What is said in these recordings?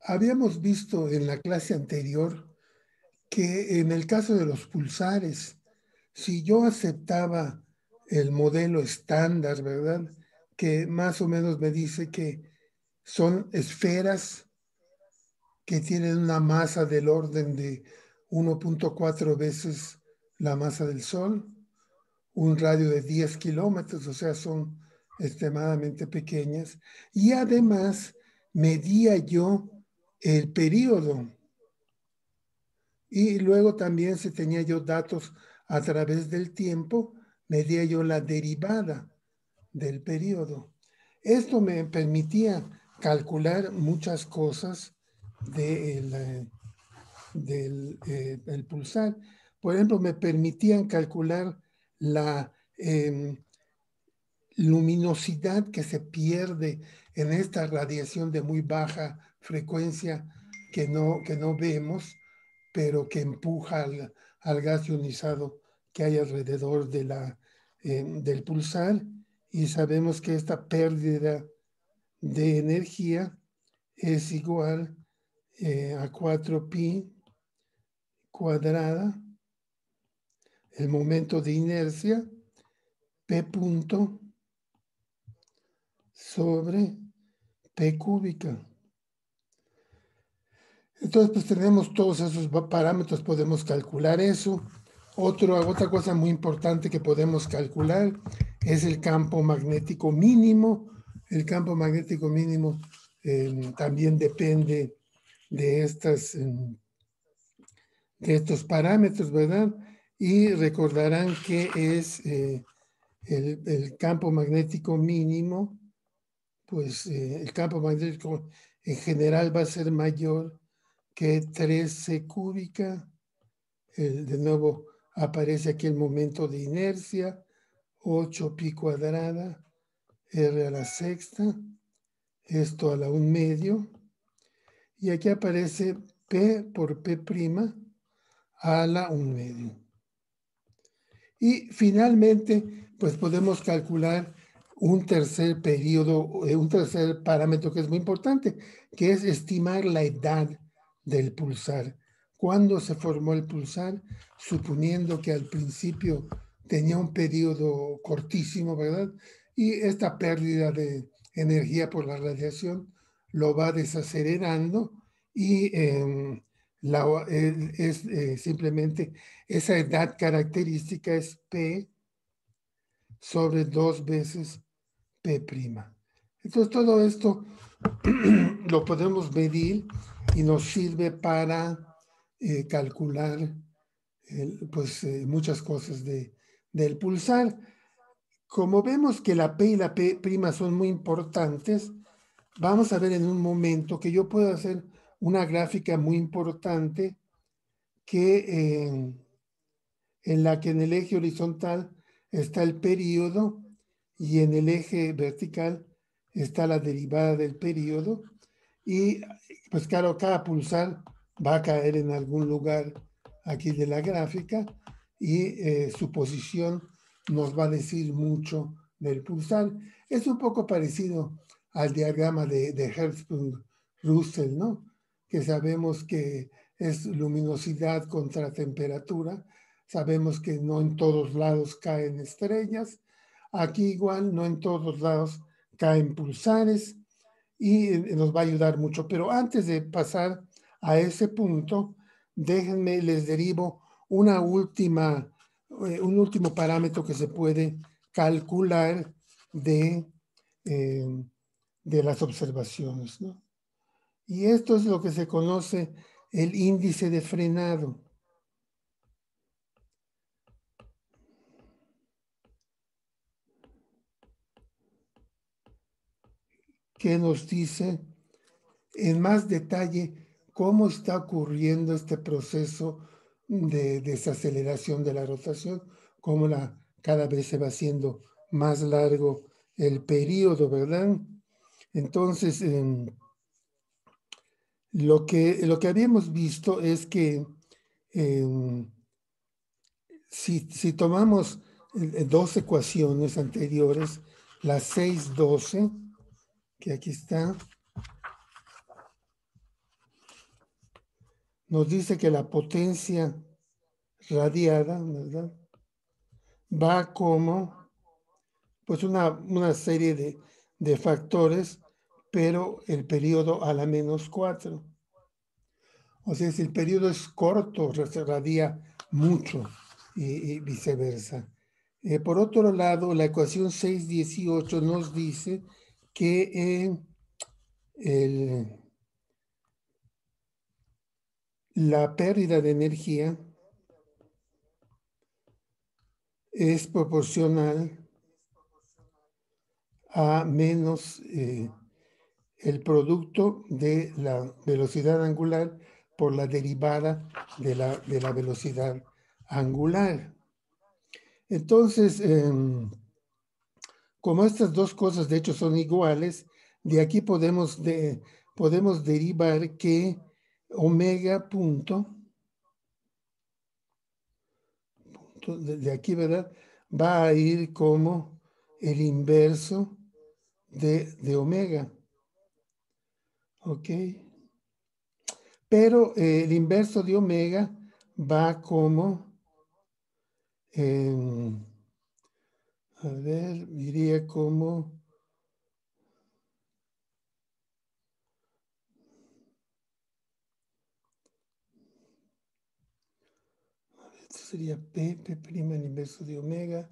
Habíamos visto en la clase anterior que en el caso de los pulsares, si yo aceptaba el modelo estándar, ¿verdad? Que más o menos me dice que son esferas que tienen una masa del orden de 1.4 veces la masa del Sol, un radio de 10 kilómetros, o sea, son extremadamente pequeñas. Y además medía yo el periodo. Y luego también si tenía yo datos a través del tiempo, medía yo la derivada del periodo. Esto me permitía calcular muchas cosas del pulsar. Por ejemplo, me permitían calcular la luminosidad que se pierde en esta radiación de muy baja frecuencia que no vemos, pero que empuja al gas ionizado que hay alrededor del pulsar. Y sabemos que esta pérdida de energía es igual a 4pi cuadrada, el momento de inercia, P punto sobre P cúbica. Entonces, pues tenemos todos esos parámetros, podemos calcular eso. Otra cosa muy importante que podemos calcular es el campo magnético mínimo. El campo magnético mínimo también depende de estos parámetros, ¿verdad? Y recordarán que es el campo magnético mínimo, pues el campo magnético en general va a ser mayor que 13 cúbica. De nuevo aparece aquí el momento de inercia, 8pi cuadrada, r a la sexta, esto a la 1/2. Y aquí aparece p por p' a la 1/2. Y finalmente, pues podemos calcular un tercer periodo, un tercer parámetro que es muy importante, que es estimar la edad del pulsar. ¿Cuándo se formó el pulsar? Suponiendo que al principio tenía un periodo cortísimo, ¿verdad? Y esta pérdida de energía por la radiación lo va desacelerando y simplemente esa edad característica es P sobre 2 veces P'. Entonces todo esto lo podemos medir y nos sirve para calcular muchas cosas del pulsar. Como vemos que la P y la P' son muy importantes, vamos a ver en un momento que yo puedo hacer una gráfica muy importante en la que en el eje horizontal está el periodo y en el eje vertical está la derivada del periodo. Y pues claro, cada pulsar va a caer en algún lugar aquí de la gráfica y su posición nos va a decir mucho del pulsar. Es un poco parecido al diagrama de Hertzsprung-Russell, ¿no? Que sabemos que es luminosidad contra temperatura. Sabemos que no en todos lados caen estrellas. Aquí igual no en todos lados caen pulsares y nos va a ayudar mucho. Pero antes de pasar a ese punto, déjenme, les derivo un último parámetro que se puede calcular eh, de las observaciones, ¿no? Y esto es lo que se conoce el índice de frenado. Que nos dice en más detalle cómo está ocurriendo este proceso de desaceleración de la rotación, cómo cada vez se va haciendo más largo el periodo, ¿verdad? Entonces, lo que habíamos visto es que si tomamos dos ecuaciones anteriores, la 6-12, que aquí está, nos dice que la potencia radiada, ¿verdad? Va como, pues una serie de factores, pero el periodo a la -4. O sea, si el periodo es corto, se radia mucho y viceversa. Por otro lado, la ecuación 618 nos dice que la pérdida de energía es proporcional a menos el producto de la velocidad angular por la derivada de la velocidad angular. Entonces, como estas dos cosas de hecho son iguales, de aquí podemos derivar que omega punto, de aquí, ¿verdad? Va a ir como el inverso de omega. ¿Ok? Pero el inverso de omega va como, a ver, diría como, esto sería P' el inverso de omega.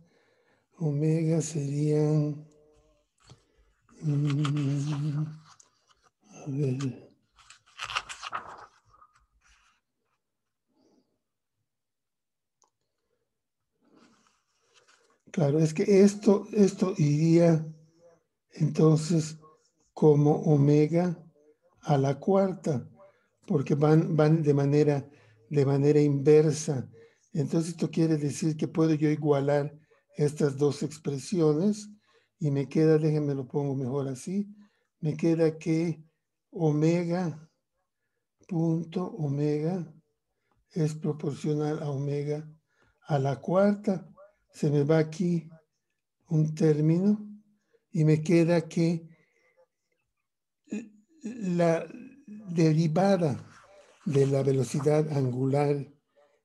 Omega serían, a ver, claro, es que esto iría entonces como omega a la cuarta, porque van de manera inversa. Entonces esto quiere decir que puedo yo igualar estas dos expresiones y me queda, déjenme lo pongo mejor así, me queda que omega punto omega es proporcional a omega a la cuarta. Se me va aquí un término y me queda que la derivada de la velocidad angular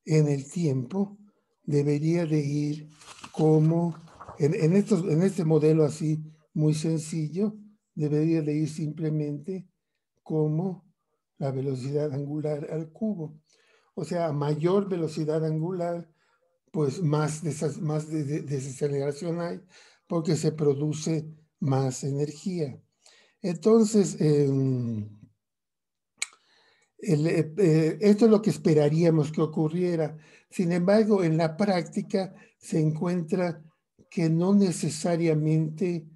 en el tiempo debería de ir como, en este modelo así muy sencillo, debería de ir simplemente como la velocidad angular al cubo. O sea, a mayor velocidad angular, pues más desaceleración hay, porque se produce más energía. Entonces, esto es lo que esperaríamos que ocurriera. Sin embargo, en la práctica se encuentra que no necesariamente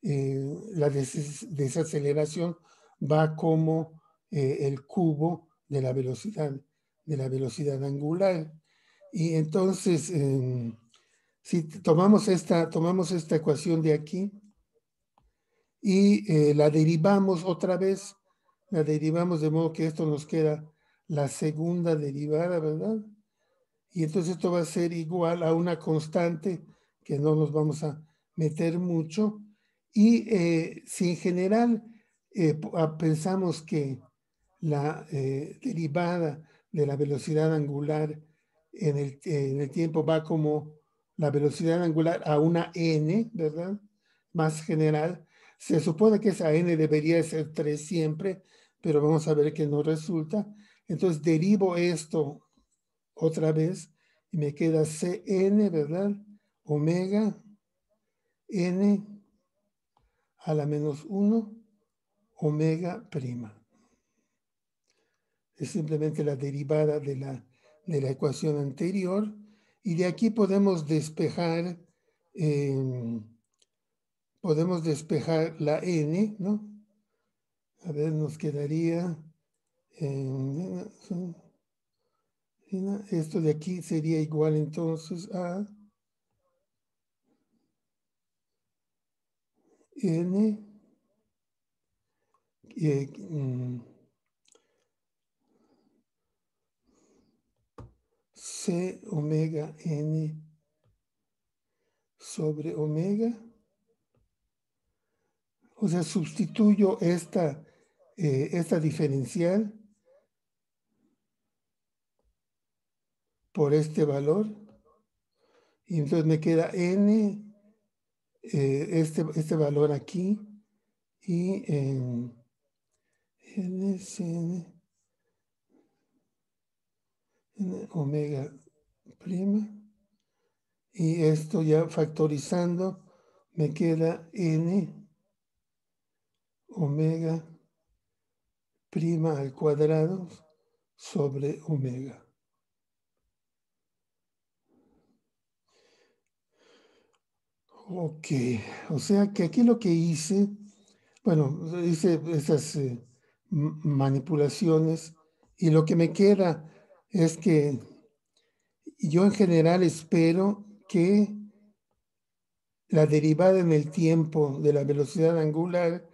la desaceleración va como el cubo de la velocidad angular. Y entonces, si tomamos esta ecuación de aquí y la derivamos otra vez, la derivamos de modo que esto nos queda la segunda derivada, ¿verdad? Y entonces esto va a ser igual a una constante que no nos vamos a meter mucho. Y si en general pensamos que la derivada de la velocidad angular en el tiempo va como la velocidad angular a una n, ¿verdad? Más general. Se supone que esa n debería ser 3 siempre, pero vamos a ver que no resulta. Entonces derivo esto otra vez y me queda Cn, ¿verdad? Omega n a la -1 omega prima. Es simplemente la derivada de la ecuación anterior y de aquí podemos despejar la n, ¿no? A ver, nos quedaría, esto de aquí sería igual entonces a n C omega n sobre omega. O sea, sustituyo esta diferencial por este valor. Y entonces me queda n, este valor aquí, y n es n omega prima. Y esto ya factorizando me queda n omega prima al cuadrado sobre omega. Ok, o sea que aquí lo que hice, bueno, hice esas manipulaciones y lo que me queda es que yo en general espero que la derivada en el tiempo de la velocidad angular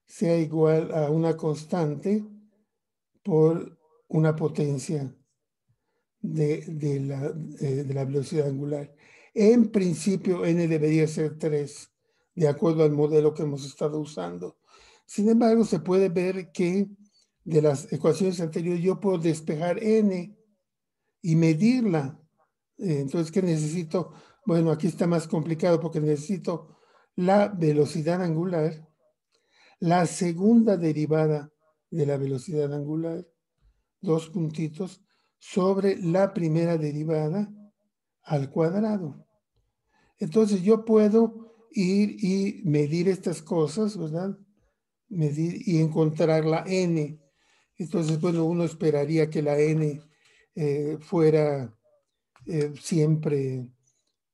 sea igual a una constante por una potencia de la velocidad angular. En principio, n debería ser 3, de acuerdo al modelo que hemos estado usando. Sin embargo, se puede ver que de las ecuaciones anteriores yo puedo despejar n y medirla. Entonces, ¿qué necesito? Bueno, aquí está más complicado porque necesito la velocidad angular, la segunda derivada de la velocidad angular, dos puntitos, sobre la primera derivada al cuadrado. Entonces yo puedo ir y medir estas cosas, ¿verdad? Medir y encontrar la n. Entonces, bueno, uno esperaría que la n fuera siempre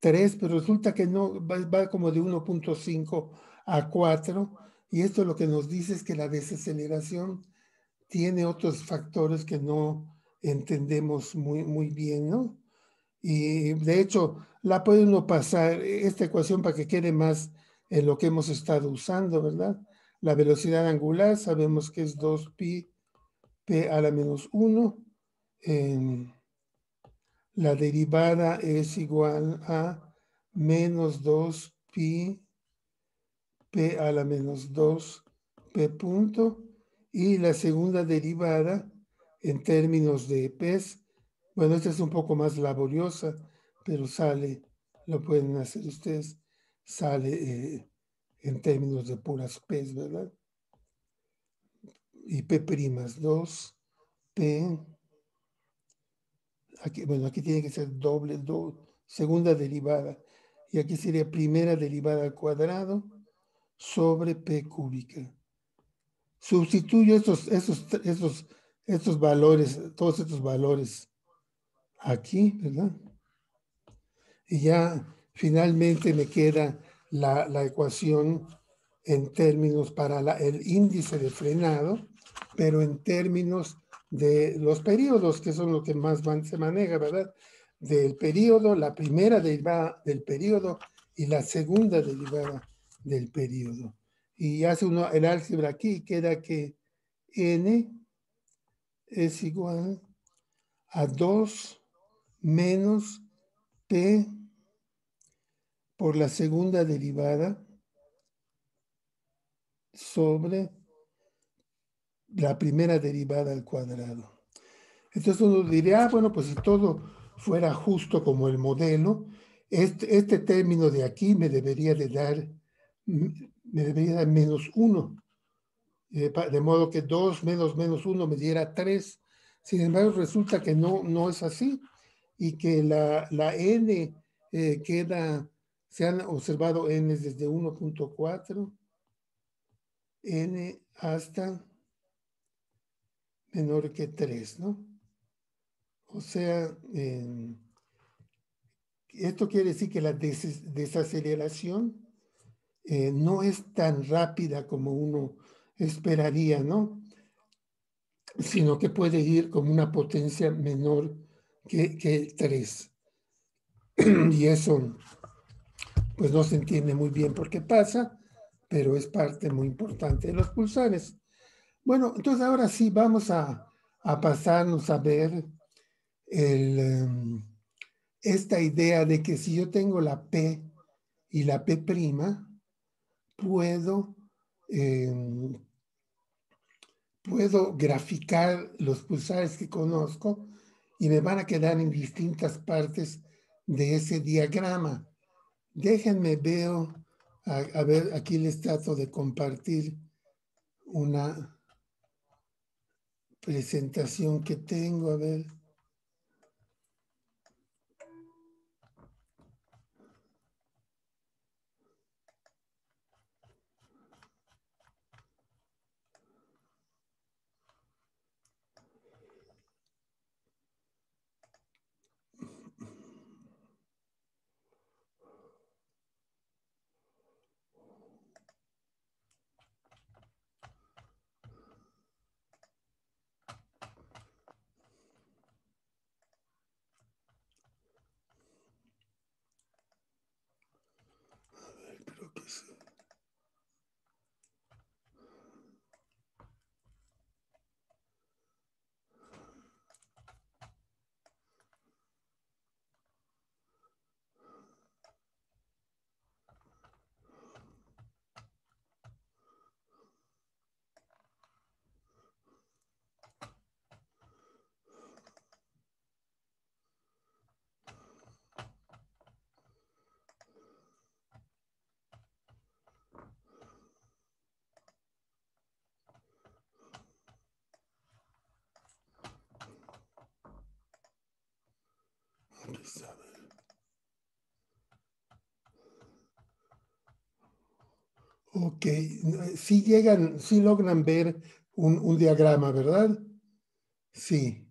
3, pero resulta que no, va como de 1.5 a 4, y esto lo que nos dice es que la desaceleración tiene otros factores que no entendemos muy bien, ¿no? Y de hecho, la puede uno pasar, esta ecuación, para que quede más en lo que hemos estado usando, ¿verdad? La velocidad angular sabemos que es 2pi p a la menos 1. La derivada es igual a menos 2pi p a la menos 2 p punto. Y la segunda derivada en términos de p's, bueno, esta es un poco más laboriosa, pero sale, lo pueden hacer ustedes, sale en términos de puras p's, ¿verdad? Y p primas, 2p, aquí, bueno, aquí tiene que ser segunda derivada, y aquí sería primera derivada al cuadrado sobre p cúbica. Sustituyo estos valores, todos estos valores aquí, ¿verdad? Y ya finalmente me queda la ecuación en términos para el índice de frenado, pero en términos de los periodos, que son lo que más se maneja, ¿verdad? Del periodo, la primera derivada del periodo y la segunda derivada del periodo. Y hace uno el álgebra aquí, queda que n es igual a 2 menos p por la segunda derivada sobre la primera derivada al cuadrado. Entonces uno diría, bueno, pues si todo fuera justo como el modelo, este término de aquí me debería dar menos 1. De modo que 2 menos 1 me diera 3. Sin embargo, resulta que no es así, y que la n se han observado n desde 1.4, n hasta menor que 3, ¿no? O sea, esto quiere decir que la desaceleración no es tan rápida como uno esperaría, ¿no? Sino que puede ir con una potencia menor que 3. Y eso, pues no se entiende muy bien por qué pasa, pero es parte muy importante de los pulsares. Bueno, entonces ahora sí vamos a pasarnos a ver esta idea de que si yo tengo la P y la P', puedo, puedo graficar los pulsares que conozco y me van a quedar en distintas partes de ese diagrama. Déjenme veo, a ver, aquí les trato de compartir una presentación que tengo, a ver. Creo que sí. Aquí está, a ver. Ok, sí llegan, sí logran ver un diagrama, ¿verdad? Sí.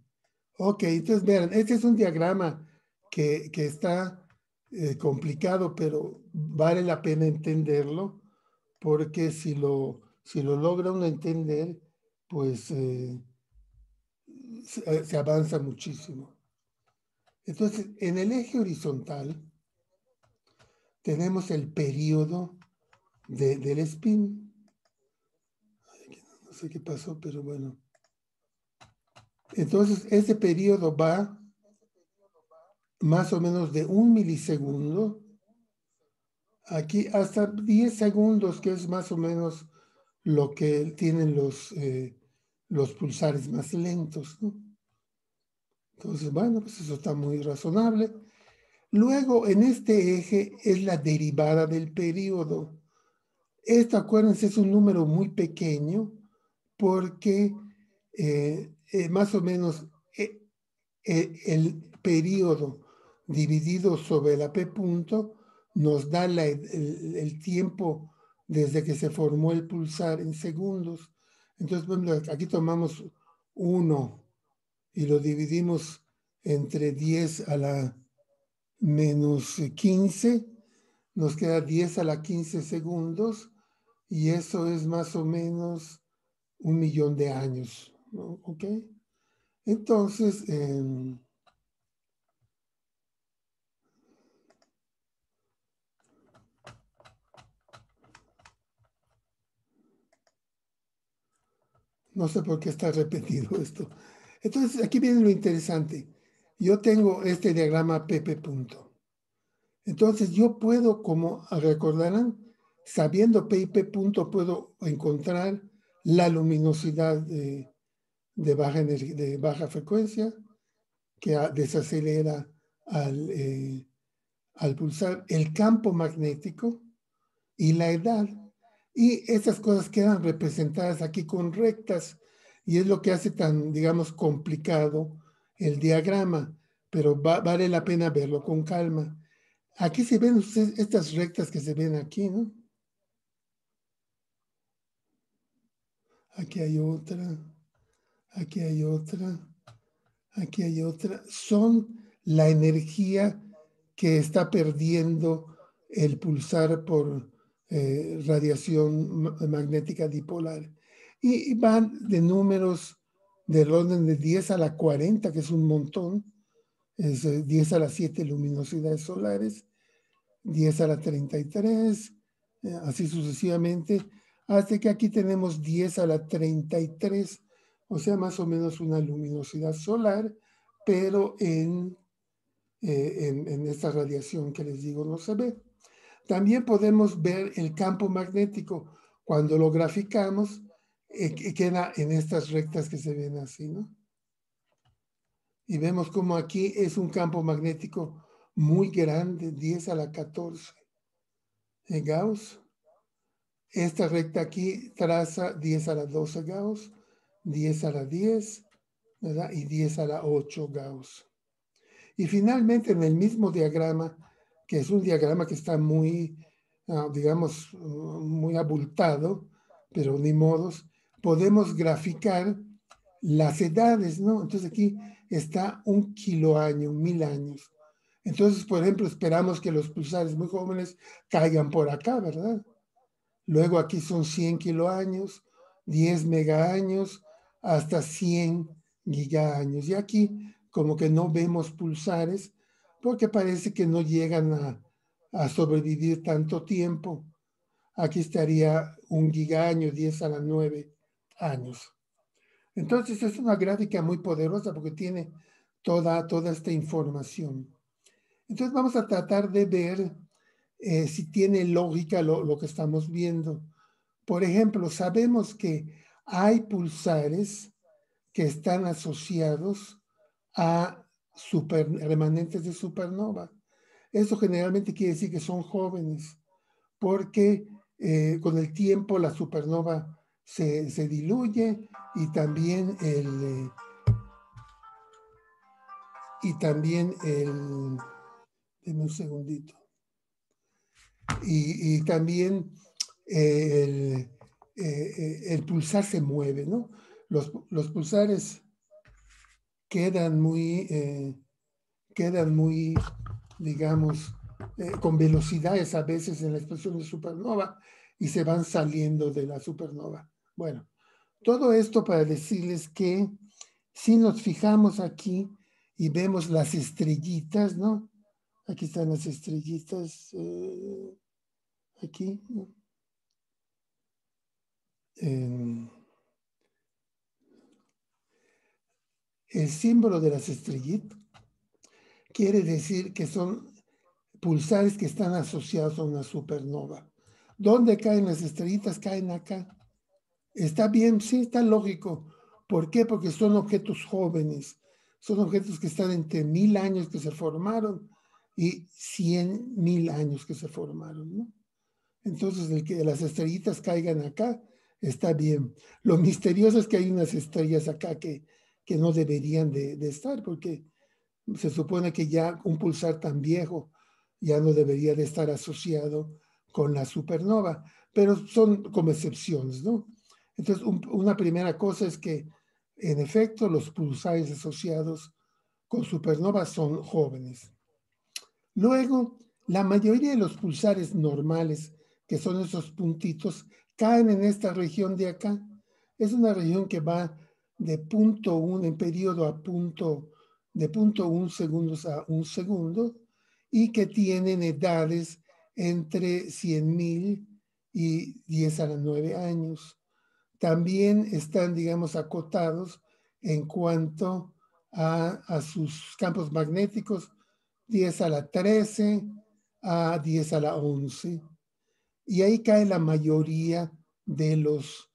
Ok, entonces vean, este es un diagrama que está complicado, pero vale la pena entenderlo, porque si lo logra uno entender, pues se avanza muchísimo. Entonces, en el eje horizontal tenemos el periodo del spin. No sé qué pasó, pero bueno. Entonces, ese periodo va más o menos de 1 milisegundo aquí hasta 10 segundos, que es más o menos lo que tienen los pulsares más lentos, ¿no? Entonces, bueno, pues eso está muy razonable. Luego, en este eje es la derivada del periodo. Esto, acuérdense, es un número muy pequeño porque más o menos el periodo dividido sobre la P punto nos da el tiempo desde que se formó el pulsar en segundos. Entonces, bueno, aquí tomamos 1 y lo dividimos entre 10 a la menos 15, nos queda 10 a la 15 segundos y eso es más o menos 1 millón de años, ¿no? ¿Ok? Entonces, no sé por qué está repetido esto. Entonces, aquí viene lo interesante. Yo tengo este diagrama PP punto. Entonces, yo puedo, como recordarán, sabiendo P y P punto, puedo encontrar la luminosidad de baja frecuencia que desacelera al pulsar, el campo magnético y la edad. Y esas cosas quedan representadas aquí con rectas y es lo que hace tan, digamos, complicado el diagrama, pero vale la pena verlo con calma. Aquí se ven ustedes estas rectas que se ven aquí, ¿no? Aquí hay otra, aquí hay otra, aquí hay otra. Son la energía que está perdiendo el pulsar por radiación magnética dipolar. Y van de números del orden de 10 a la 40, que es un montón, es 10 a las 7 luminosidades solares, 10 a la 33, así sucesivamente, hasta que aquí tenemos 10 a la 33, o sea, más o menos una luminosidad solar, pero en esta radiación que les digo no se ve. También podemos ver el campo magnético. Cuando lo graficamos, queda en estas rectas que se ven así, ¿no? Y vemos como aquí es un campo magnético muy grande, 10 a la 14 de Gauss. Esta recta aquí traza 10 a la 12 Gauss, 10 a la 10, ¿verdad? Y 10 a la 8 Gauss. Y finalmente en el mismo diagrama, que es un diagrama que está muy, digamos, muy abultado, pero ni modos, podemos graficar las edades, ¿no? Entonces aquí está 1 kiloaño, 1000 años. Entonces, por ejemplo, esperamos que los pulsares muy jóvenes caigan por acá, ¿verdad? Luego aquí son 100 kiloaños, 10 megaaños, hasta 100 gigaaños. Y aquí como que no vemos pulsares porque parece que no llegan a sobrevivir tanto tiempo. Aquí estaría 1 gigaaño, 10 a la 9 años. Entonces es una gráfica muy poderosa porque tiene toda esta información. Entonces vamos a tratar de ver si tiene lógica lo que estamos viendo. Por ejemplo, sabemos que hay pulsares que están asociados a remanentes de supernova. Eso generalmente quiere decir que son jóvenes, porque con el tiempo la supernova se diluye y también deme un segundito, y también el pulsar se mueve, ¿no? Los pulsares quedan muy, digamos, con velocidades a veces en la explosión de supernova y se van saliendo de la supernova. Bueno, todo esto para decirles que si nos fijamos aquí y vemos las estrellitas, ¿no? Aquí están las estrellitas, aquí, ¿no? El símbolo de las estrellitas quiere decir que son pulsares que están asociados a una supernova. ¿Dónde caen las estrellitas? Caen acá. Está bien, sí, está lógico. ¿Por qué? Porque son objetos jóvenes. Son objetos que están entre 1000 años que se formaron y 100.000 años que se formaron, ¿no? Entonces, el que las estrellitas caigan acá está bien. Lo misterioso es que hay unas estrellas acá que no deberían de estar, porque se supone que ya un pulsar tan viejo ya no debería de estar asociado con la supernova, pero son como excepciones, ¿no? Entonces, una primera cosa es que, en efecto, los pulsares asociados con supernovas son jóvenes. Luego, la mayoría de los pulsares normales, que son esos puntitos, caen en esta región de acá. Es una región que va de 0.1 en periodo a de 0.1 segundos a 1 segundo y que tienen edades entre 100.000 y 10 a la 9 años. También están, digamos, acotados en cuanto a sus campos magnéticos, 10 a la 13 a 10 a la 11. Y ahí cae la mayoría de los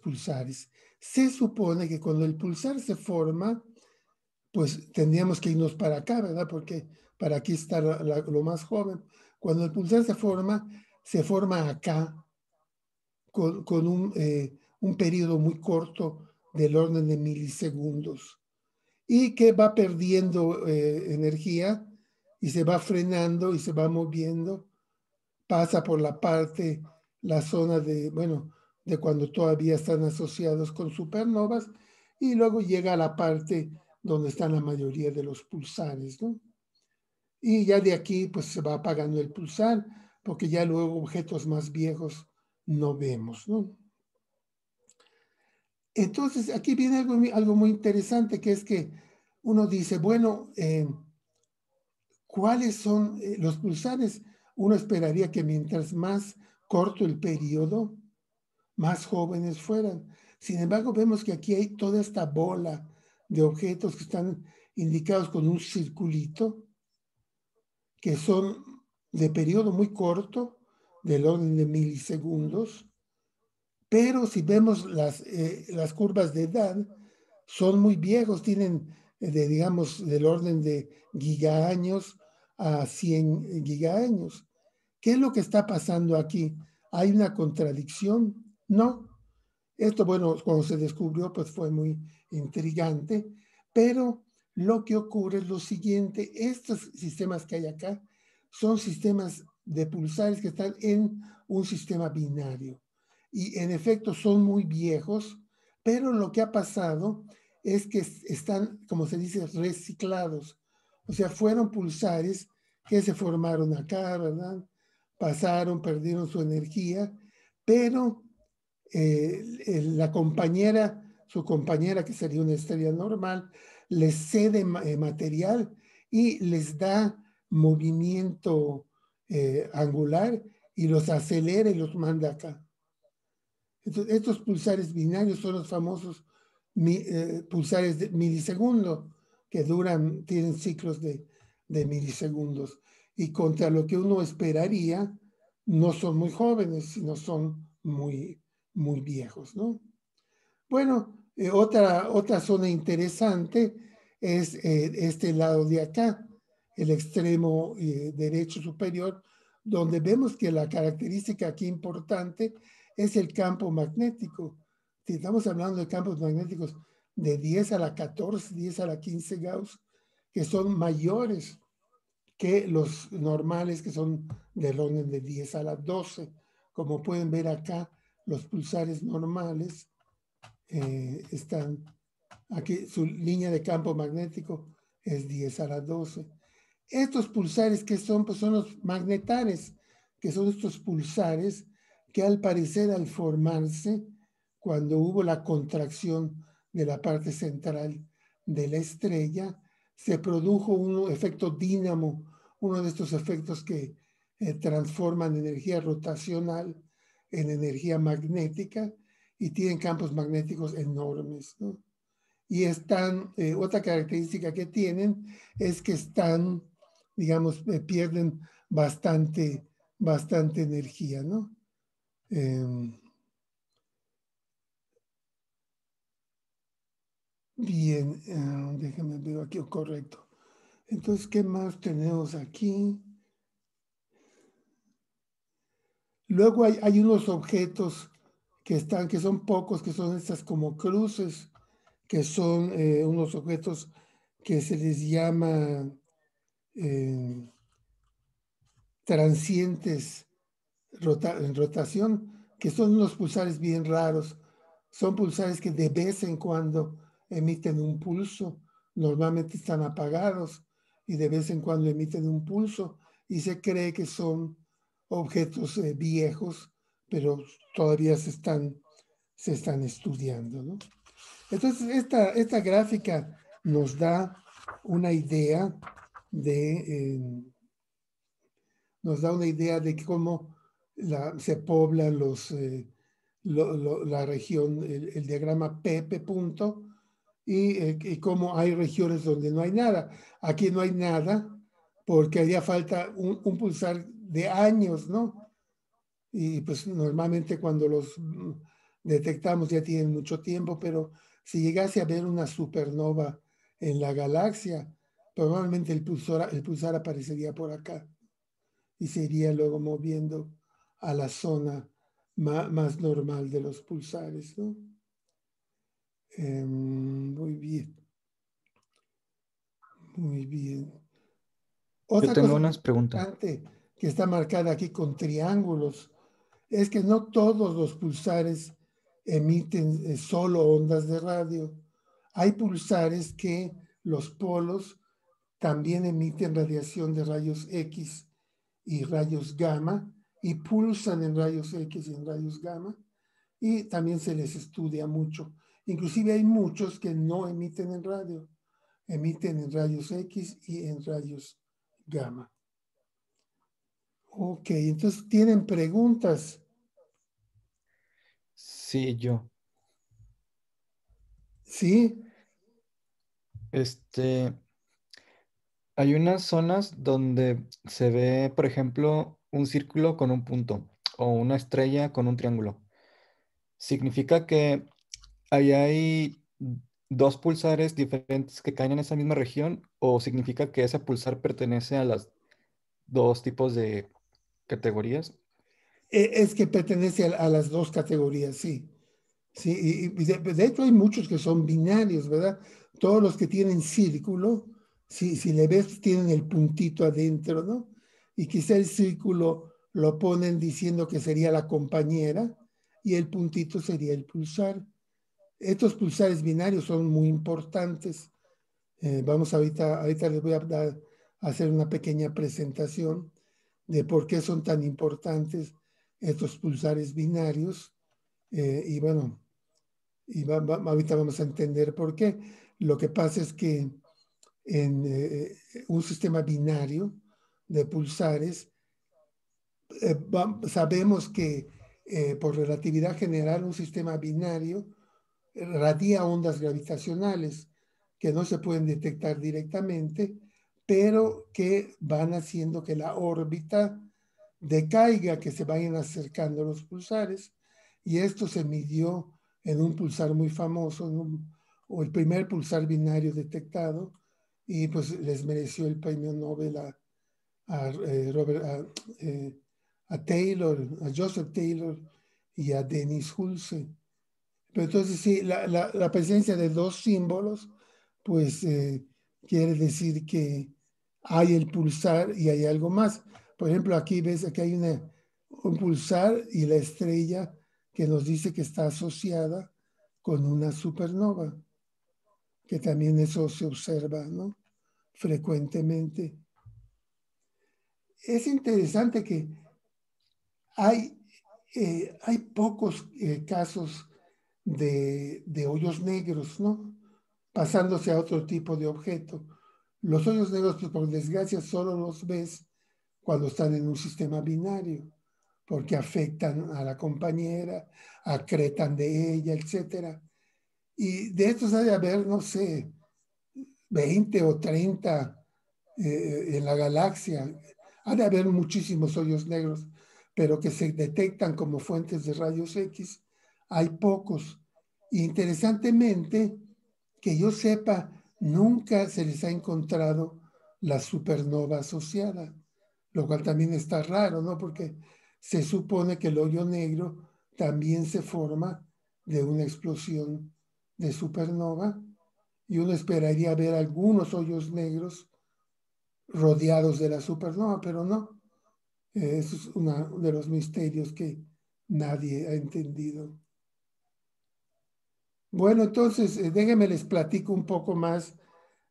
pulsares. Se supone que cuando el pulsar se forma, pues tendríamos que irnos para acá, ¿verdad? Porque para aquí está lo más joven. Cuando el pulsar se forma acá con un periodo muy corto del orden de milisegundos y que va perdiendo energía y se va frenando y se va moviendo, pasa por la zona de cuando todavía están asociados con supernovas y luego llega a la parte donde están la mayoría de los pulsares, ¿no? Y ya de aquí pues se va apagando el pulsar porque ya luego objetos más viejos no vemos, ¿no? Entonces, aquí viene algo muy interesante, que es que uno dice, bueno, ¿cuáles son los pulsares? Uno esperaría que mientras más corto el periodo, más jóvenes fueran. Sin embargo, vemos que aquí hay toda esta bola de objetos que están indicados con un circulito, que son de periodo muy corto, del orden de milisegundos, pero si vemos las curvas de edad, son muy viejos, tienen digamos, del orden de gigaaños a 100 gigaaños. ¿Qué es lo que está pasando aquí? ¿Hay una contradicción? No. Esto, bueno, cuando se descubrió, pues fue muy intrigante, pero lo que ocurre es lo siguiente: estos sistemas que hay acá son sistemas de pulsares que están en un sistema binario y en efecto son muy viejos, pero lo que ha pasado es que están, como se dice, reciclados. O sea, fueron pulsares que se formaron acá, ¿verdad? Pasaron, perdieron su energía, pero la compañera, su compañera, que sería una estrella normal, les cede material y les da movimiento angular y los acelera y los manda acá. Entonces, estos pulsares binarios son los famosos pulsares de milisegundo, que duran, tienen ciclos de milisegundos. Y contra lo que uno esperaría, no son muy jóvenes, sino son muy viejos, ¿no? Bueno, otra zona interesante es este lado de acá, el extremo derecho superior, donde vemos que la característica aquí importante es el campo magnético. Si estamos hablando de campos magnéticos de 10 a la 14, 10 a la 15 Gauss, que son mayores que los normales, que son del orden de 10 a la 12. Como pueden ver acá, los pulsares normales están aquí, su línea de campo magnético es 10 a la 12. Estos pulsares que son, pues son los magnetares, que son estos pulsares que al parecer al formarse, cuando hubo la contracción de la parte central de la estrella, se produjo un efecto dínamo, uno de estos efectos que transforman energía rotacional en energía magnética y tienen campos magnéticos enormes, ¿no? Y están, otra característica que tienen es que están, digamos, pierden bastante energía, ¿no? Bien, déjame ver aquí, correcto. Entonces, ¿qué más tenemos aquí? Luego hay unos objetos que son pocos, que son estas como cruces, que son unos objetos que se les llama transientes en rotación, que son unos pulsares bien raros. Son pulsares que de vez en cuando emiten un pulso, normalmente están apagados y de vez en cuando emiten un pulso y se cree que son objetos viejos, pero todavía se están estudiando, ¿no? Entonces, esta gráfica nos da una idea de nos da una idea de cómo se poblan la región, el diagrama P punto, y cómo hay regiones donde no hay nada. Aquí no hay nada porque haría falta un pulsar de años, ¿no? Y pues normalmente cuando los detectamos ya tienen mucho tiempo, pero si llegase a haber una supernova en la galaxia, probablemente el pulsar aparecería por acá y se iría luego moviendo a la zona más normal de los pulsares, ¿no? Muy bien, muy bien. Yo Otra tengo cosa unas preguntas. importante que está marcada aquí con triángulos es que no todos los pulsares emiten solo ondas de radio. Hay pulsares que los polos también emiten radiación de rayos X y rayos gamma y pulsan en rayos X y en rayos gamma y también se les estudia mucho. Inclusive hay muchos que no emiten en radio, emiten en rayos X y en rayos gamma. Ok, entonces tienen preguntas. Sí, yo. ¿Sí? Este, hay unas zonas donde se ve, por ejemplo, un círculo con un punto o una estrella con un triángulo. Significa que ahí hay dos pulsares diferentes que caen en esa misma región o significa que ese pulsar pertenece a las dos tipos de categorías? Es que pertenece a las dos categorías, sí. Sí, y de hecho hay muchos que son binarios, ¿verdad? Todos los que tienen círculo, si le ves, tienen el puntito adentro, ¿no? Y quizá el círculo lo ponen diciendo que sería la compañera y el puntito sería el pulsar. Estos pulsares binarios son muy importantes. Vamos ahorita les voy a hacer una pequeña presentación de por qué son tan importantes estos pulsares binarios. Y bueno, ahorita vamos a entender por qué. Lo que pasa es que en un sistema binario de pulsares, sabemos que por relatividad general un sistema binario radia ondas gravitacionales que no se pueden detectar directamente, pero que van haciendo que la órbita decaiga, que se vayan acercando los pulsares, y esto se midió en un pulsar muy famoso, o el primer pulsar binario detectado, y pues les mereció el premio Nobel eh, a Taylor, a Joseph Taylor y a Dennis Hulse. Pero entonces sí, la presencia de dos símbolos, pues quiere decir que hay el pulsar y hay algo más. Por ejemplo, aquí ves que hay un pulsar y la estrella que nos dice que está asociada con una supernova, que también eso se observa, ¿no? Frecuentemente. Es interesante que hay, hay pocos casos de hoyos negros, ¿no? Pasándose a otro tipo de objeto. Los hoyos negros, pues, por desgracia, solo los ves cuando están en un sistema binario, porque afectan a la compañera, acretan de ella, etcétera. Y de estos ha de haber, no sé, 20 o 30 en la galaxia. Ha de haber muchísimos hoyos negros, pero que se detectan como fuentes de rayos X, hay pocos. Interesantemente, que yo sepa, nunca se les ha encontrado la supernova asociada, lo cual también está raro, ¿no? Porque se supone que el hoyo negro también se forma de una explosión de supernova y uno esperaría ver algunos hoyos negros rodeados de la supernova, pero no. Eso es uno de los misterios que nadie ha entendido. Bueno, entonces, déjenme les platico un poco más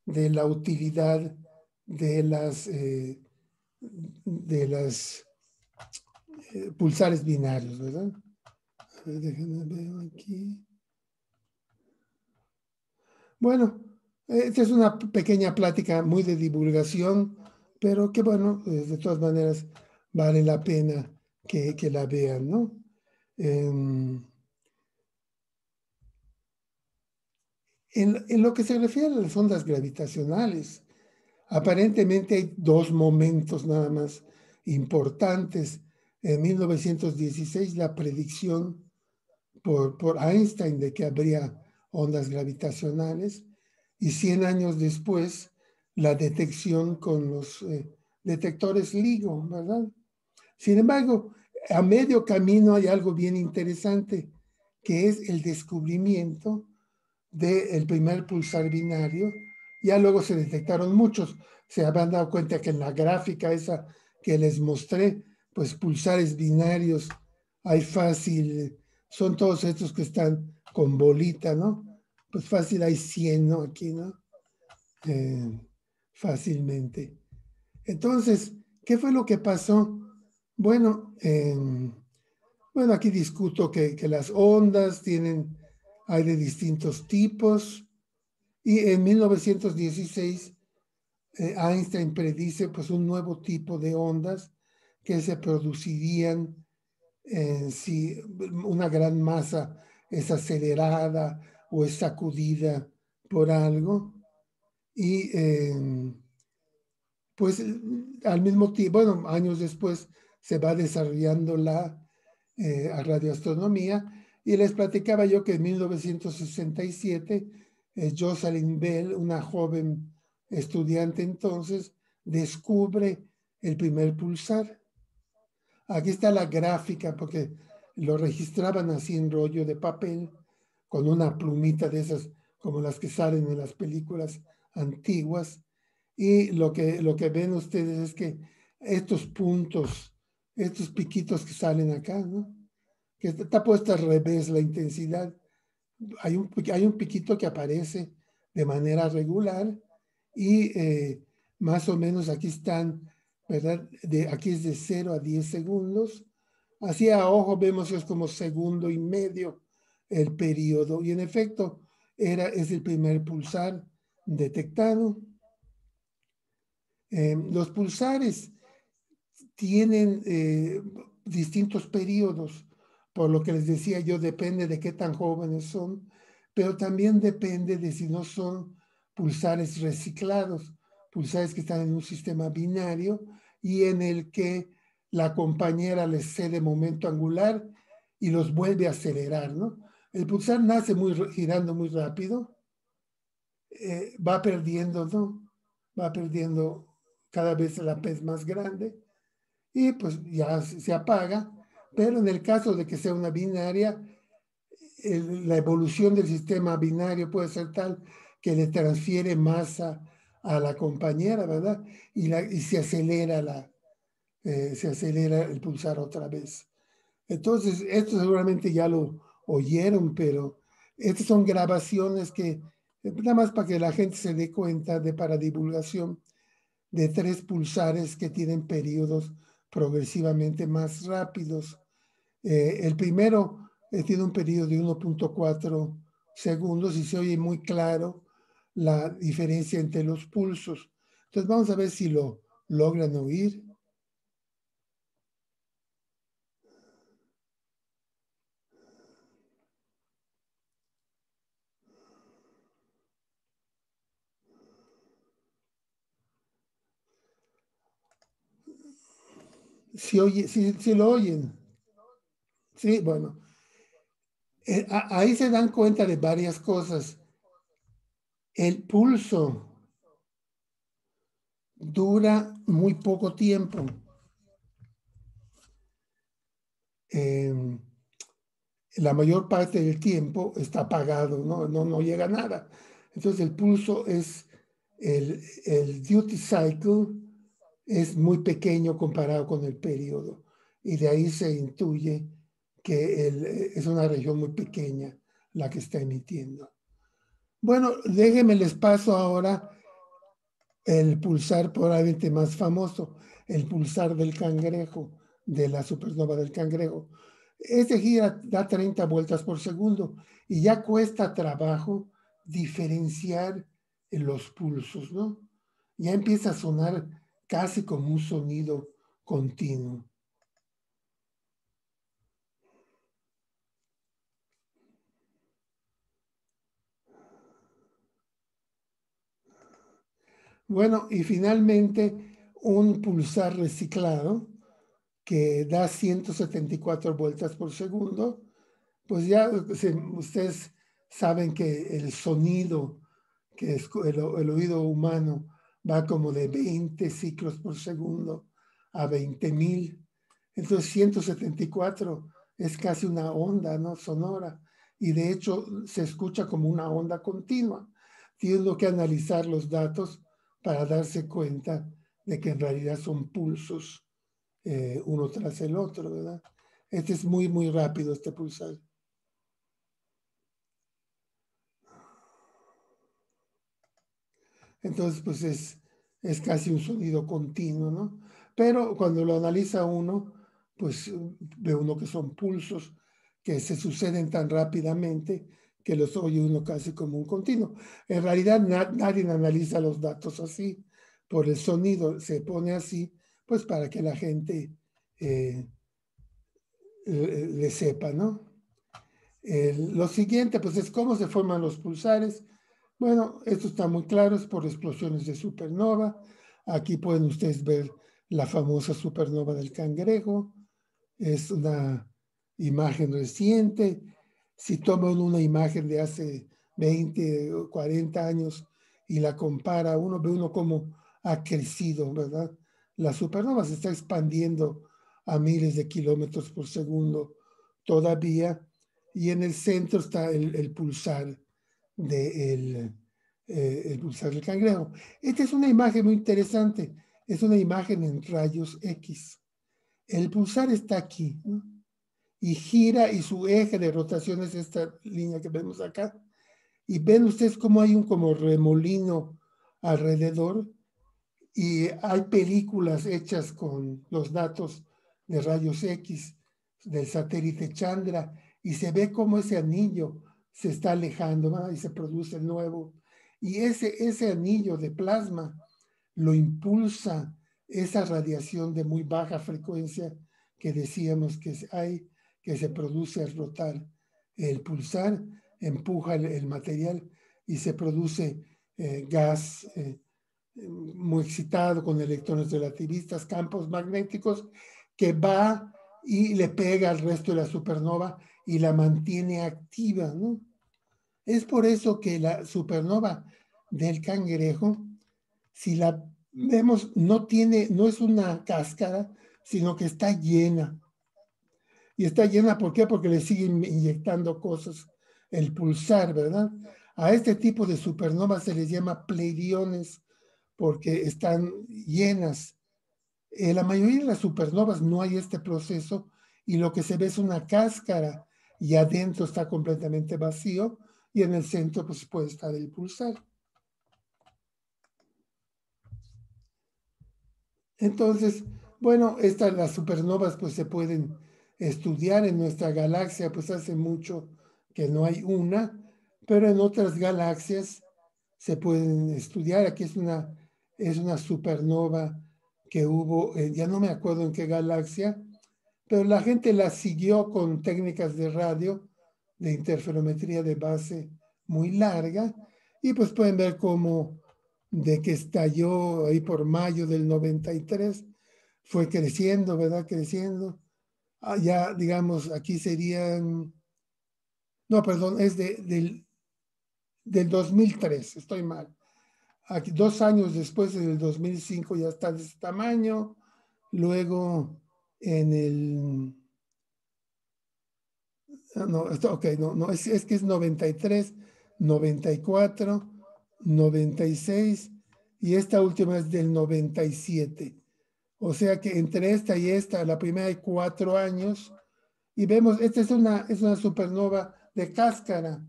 de la utilidad de las pulsares binarios, ¿verdad? A ver, déjenme ver aquí. Bueno, esta es una pequeña plática muy de divulgación, pero que bueno, de todas maneras vale la pena que la vean, ¿no? En lo que se refiere a las ondas gravitacionales, aparentemente hay dos momentos nada más importantes. En 1916, la predicción por Einstein de que habría ondas gravitacionales, y 100 años después, la detección con los detectores LIGO, ¿verdad? Sin embargo, a medio camino hay algo bien interesante, que es el descubrimiento del primer pulsar binario. Ya luego se detectaron muchos. Se habían dado cuenta que en la gráfica esa que les mostré, pues pulsares binarios hay fácil, son todos estos que están con bolita, ¿no? Pues fácil hay 100, ¿no? Aquí, ¿no? Eh, Fácilmente. Entonces, ¿qué fue lo que pasó? Bueno, bueno, aquí discuto que las ondas hay de distintos tipos, y en 1916 Einstein predice pues un nuevo tipo de ondas que se producirían si una gran masa es acelerada o es sacudida por algo. Y pues al mismo tiempo, bueno, años después se va desarrollando la radioastronomía, y les platicaba yo que en 1967 Jocelyn Bell, una joven estudiante entonces, descubre el primer pulsar. Aquí está la gráfica porque lo registraban así en rollo de papel con una plumita de esas como las que salen en las películas antiguas. Y lo que ven ustedes es que estos puntos, estos piquitos que salen acá, ¿no? Que está puesta al revés la intensidad. Hay un piquito que aparece de manera regular y más o menos aquí están, ¿verdad? Aquí es de 0 a 10 segundos. Así a ojo vemos que es como segundo y medio el periodo. Y en efecto, es el primer pulsar detectado. Los pulsares tienen distintos periodos, por lo que les decía yo, depende de qué tan jóvenes son, pero también depende de si no son pulsares reciclados, pulsares que están en un sistema binario y en el que la compañera les cede momento angular y los vuelve a acelerar, ¿no? El pulsar nace girando muy rápido, va perdiendo, ¿no? Va perdiendo cada vez la P es más grande y pues ya se apaga, pero en el caso de que sea una binaria, la evolución del sistema binario puede ser tal que le transfiere masa a la compañera, ¿verdad? Y se acelera el pulsar otra vez. Entonces, esto seguramente ya lo oyeron, pero estas son grabaciones que, nada más para que la gente se dé cuenta para divulgación, de 3 pulsares que tienen periodos progresivamente más rápidos. El primero tiene un periodo de 1.4 segundos y se oye muy claro la diferencia entre los pulsos. Entonces vamos a ver si lo logran oír. Si lo oyen. Sí, bueno. Ahí se dan cuenta de varias cosas. El pulso dura muy poco tiempo. La mayor parte del tiempo está apagado, no llega a nada. Entonces el pulso el duty cycle es muy pequeño comparado con el periodo y de ahí se intuye que es una región muy pequeña la que está emitiendo. Bueno, déjenme les paso ahora el pulsar probablemente más famoso, el pulsar del cangrejo, de la supernova del cangrejo. Este gira, da 30 vueltas por segundo y ya cuesta trabajo diferenciar los pulsos, ¿no? Ya empieza a sonar casi como un sonido continuo. Bueno, y finalmente un pulsar reciclado que da 174 vueltas por segundo, pues ya ustedes saben que el sonido, que es el oído humano, va como de 20 ciclos por segundo a 20,000. Entonces 174 es casi una onda, ¿no? Sonora. Y de hecho se escucha como una onda continua. Tienen que analizar los datos para darse cuenta de que en realidad son pulsos uno tras el otro, ¿verdad? Este es muy, muy rápido, este pulsar. Entonces, pues es casi un sonido continuo, ¿no? Pero cuando lo analiza uno, pues ve uno que son pulsos que se suceden tan rápidamente que los oye uno casi como un continuo. En realidad nadie analiza los datos así, por el sonido se pone así, pues para que la gente le sepa, ¿no? Lo siguiente, pues es cómo se forman los pulsares. Bueno, esto está muy claro, es por explosiones de supernova. Aquí pueden ustedes ver la famosa supernova del cangrejo. Es una imagen reciente. Si toman una imagen de hace 20 o 40 años y la compara, ve uno cómo ha crecido, ¿verdad? La supernova se está expandiendo a miles de kilómetros por segundo todavía, y en el centro está el pulsar el pulsar del cangrejo. Esta es una imagen muy interesante, es una imagen en rayos X. El pulsar está aquí, ¿no? Y gira, y su eje de rotación es esta línea que vemos acá. Y ven ustedes cómo hay un como remolino alrededor, y hay películas hechas con los datos de rayos X del satélite Chandra, y se ve cómo ese anillo se está alejando, ¿verdad? Y se produce el nuevo. Y ese anillo de plasma lo impulsa esa radiación de muy baja frecuencia que decíamos que hay, que se produce al rotar el pulsar, empuja el material y se produce gas muy excitado con electrones relativistas, campos magnéticos, que va y le pega al resto de la supernova y la mantiene activa, ¿no? Es por eso que la supernova del Cangrejo, si la vemos, no es una cáscara, sino que está llena. Y está llena, ¿por qué? Porque le siguen inyectando cosas, el pulsar, ¿verdad? A este tipo de supernovas se les llama pleidones, porque están llenas. La mayoría de las supernovas no hay este proceso, y lo que se ve es una cáscara, y adentro está completamente vacío, y en el centro pues puede estar el pulsar. Entonces, bueno, las supernovas pues se pueden estudiar en nuestra galaxia, pues hace mucho que no hay una, pero en otras galaxias se pueden estudiar. Aquí es una supernova que hubo, ya no me acuerdo en qué galaxia, pero la gente la siguió con técnicas de radio, de interferometría de base muy larga, y pues pueden ver cómo de que estalló ahí por mayo del 93, fue creciendo, ¿verdad? Creciendo. Ya, digamos, aquí serían, no, perdón, es del 2003, estoy mal. Aquí, 2 años después, en el 2005, ya está de ese tamaño. Luego, en el... No, ok, no, es que es 93, 94, 96, y esta última es del 97. O sea que entre esta y esta, la primera hay 4 años, y vemos, esta es una supernova de cáscara.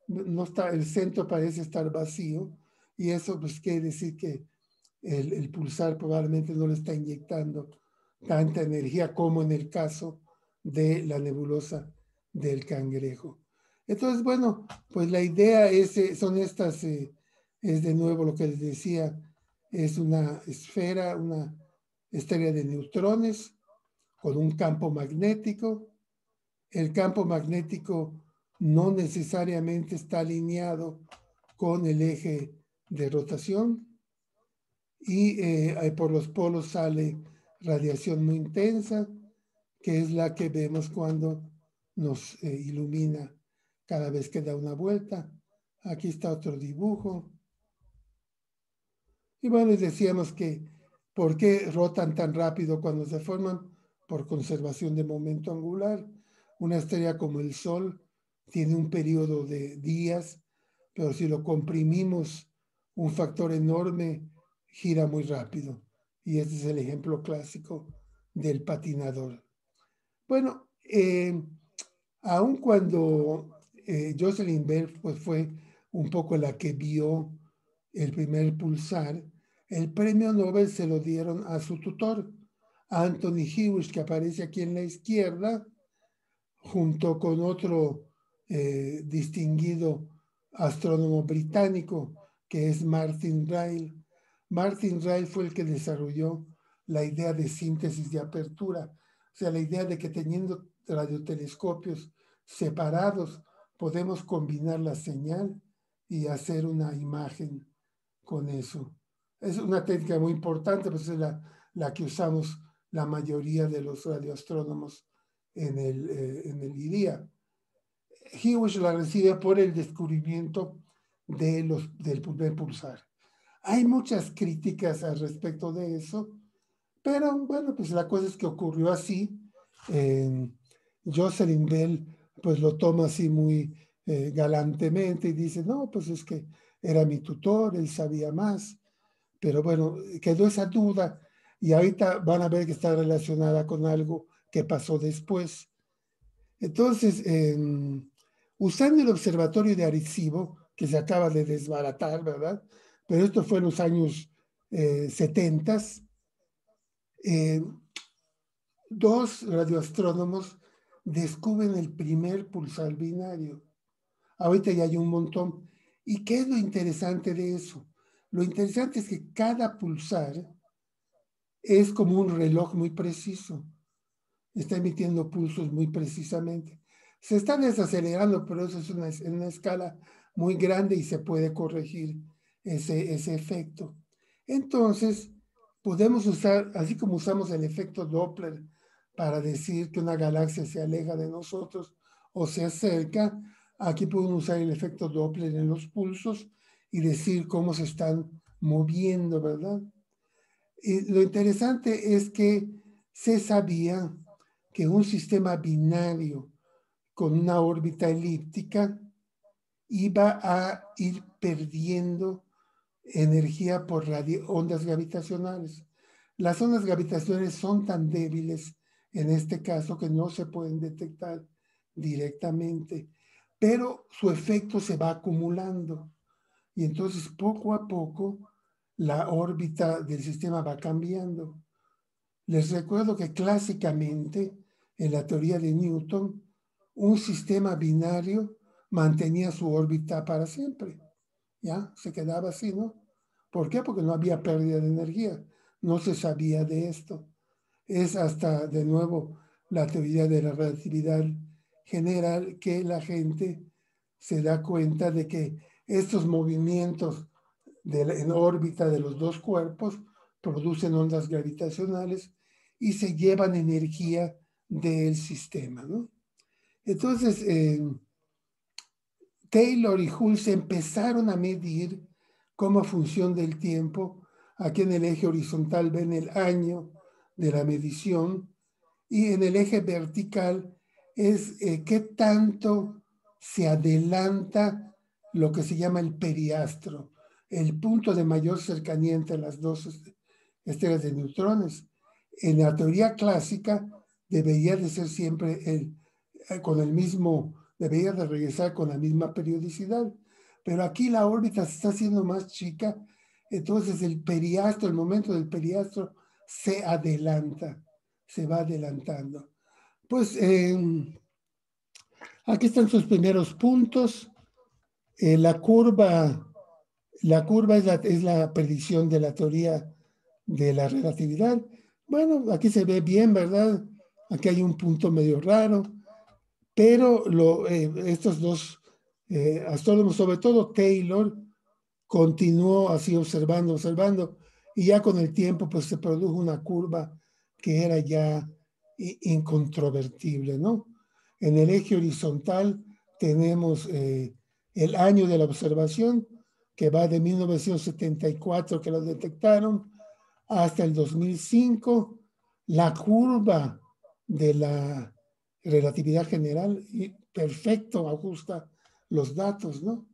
No está, el centro parece estar vacío, y eso pues quiere decir que el pulsar probablemente no le está inyectando tanta energía como en el caso de la nebulosa del Cangrejo. Entonces, bueno, pues la idea son estas, es de nuevo lo que les decía, es una esfera, una estrella de neutrones con un campo magnético. El campo magnético no necesariamente está alineado con el eje de rotación, y por los polos sale radiación muy intensa, que es la que vemos cuando nos ilumina cada vez que da una vuelta. Aquí está otro dibujo. Y bueno, les decíamos que ¿por qué rotan tan rápido cuando se forman? Por conservación de momento angular. Una estrella como el Sol tiene un periodo de días, pero si lo comprimimos un factor enorme, gira muy rápido. Y este es el ejemplo clásico del patinador. Bueno, aun cuando Jocelyn Bell pues, fue un poco la que vio el primer pulsar, el premio Nobel se lo dieron a su tutor, Anthony Hewish, que aparece aquí en la izquierda, junto con otro distinguido astrónomo británico, que es Martin Ryle. Martin Ryle fue el que desarrolló la idea de síntesis de apertura, o sea, la idea de que teniendo radiotelescopios separados podemos combinar la señal y hacer una imagen con eso. Es una técnica muy importante, pues es la que usamos la mayoría de los radioastrónomos en el IRIA. Hewish la recibe por el descubrimiento del primer pulsar. Hay muchas críticas al respecto de eso, pero bueno, pues la cosa es que ocurrió así. Jocelyn Bell pues lo toma así muy galantemente y dice, no, pues es que era mi tutor, él sabía más. Pero bueno, quedó esa duda y ahorita van a ver que está relacionada con algo que pasó después. Entonces, usando el observatorio de Arecibo, que se acaba de desbaratar, ¿verdad? Pero esto fue en los años 70, dos radioastrónomos descubren el primer pulsar binario. Ahorita ya hay un montón. ¿Y qué es lo interesante de eso? Lo interesante es que cada pulsar es como un reloj muy preciso. Está emitiendo pulsos muy precisamente. Se está desacelerando, pero eso es en una escala muy grande y se puede corregir ese efecto. Entonces, podemos usar, así como usamos el efecto Doppler para decir que una galaxia se aleja de nosotros o se acerca, aquí podemos usar el efecto Doppler en los pulsos y decir cómo se están moviendo, ¿verdad? Y lo interesante es que se sabía que un sistema binario con una órbita elíptica iba a ir perdiendo energía por ondas gravitacionales. Las ondas gravitacionales son tan débiles en este caso que no se pueden detectar directamente, pero su efecto se va acumulando y entonces poco a poco la órbita del sistema va cambiando. Les recuerdo que clásicamente, en la teoría de Newton, un sistema binario mantenía su órbita para siempre. ¿Ya? Se quedaba así, ¿no? ¿Por qué? Porque no había pérdida de energía. No se sabía de esto. Es hasta, de nuevo, la teoría de la relatividad general que la gente se da cuenta de que estos movimientos en órbita de los dos cuerpos producen ondas gravitacionales y se llevan energía del sistema, ¿no? Entonces, Taylor y Hulse empezaron a medir como función del tiempo. Aquí en el eje horizontal ven el año de la medición y en el eje vertical es qué tanto se adelanta lo que se llama el periastro, el punto de mayor cercanía entre las dos estrellas de neutrones. En la teoría clásica debería de ser siempre con el mismo, debería de regresar con la misma periodicidad, pero aquí la órbita se está haciendo más chica, entonces el periastro, el momento del periastro se adelanta, se va adelantando. Pues aquí están sus primeros puntos. La curva es la predicción de la teoría de la relatividad. Bueno, aquí se ve bien, ¿verdad? Aquí hay un punto medio raro, pero estos dos astrónomos, sobre todo Taylor, continuó así observando, y ya con el tiempo pues se produjo una curva que era ya incontrovertible, ¿no? En el eje horizontal tenemos el año de la observación, que va de 1974, que lo detectaron, hasta el 2005, la curva de la relatividad general, y perfecto, ajusta los datos, ¿no?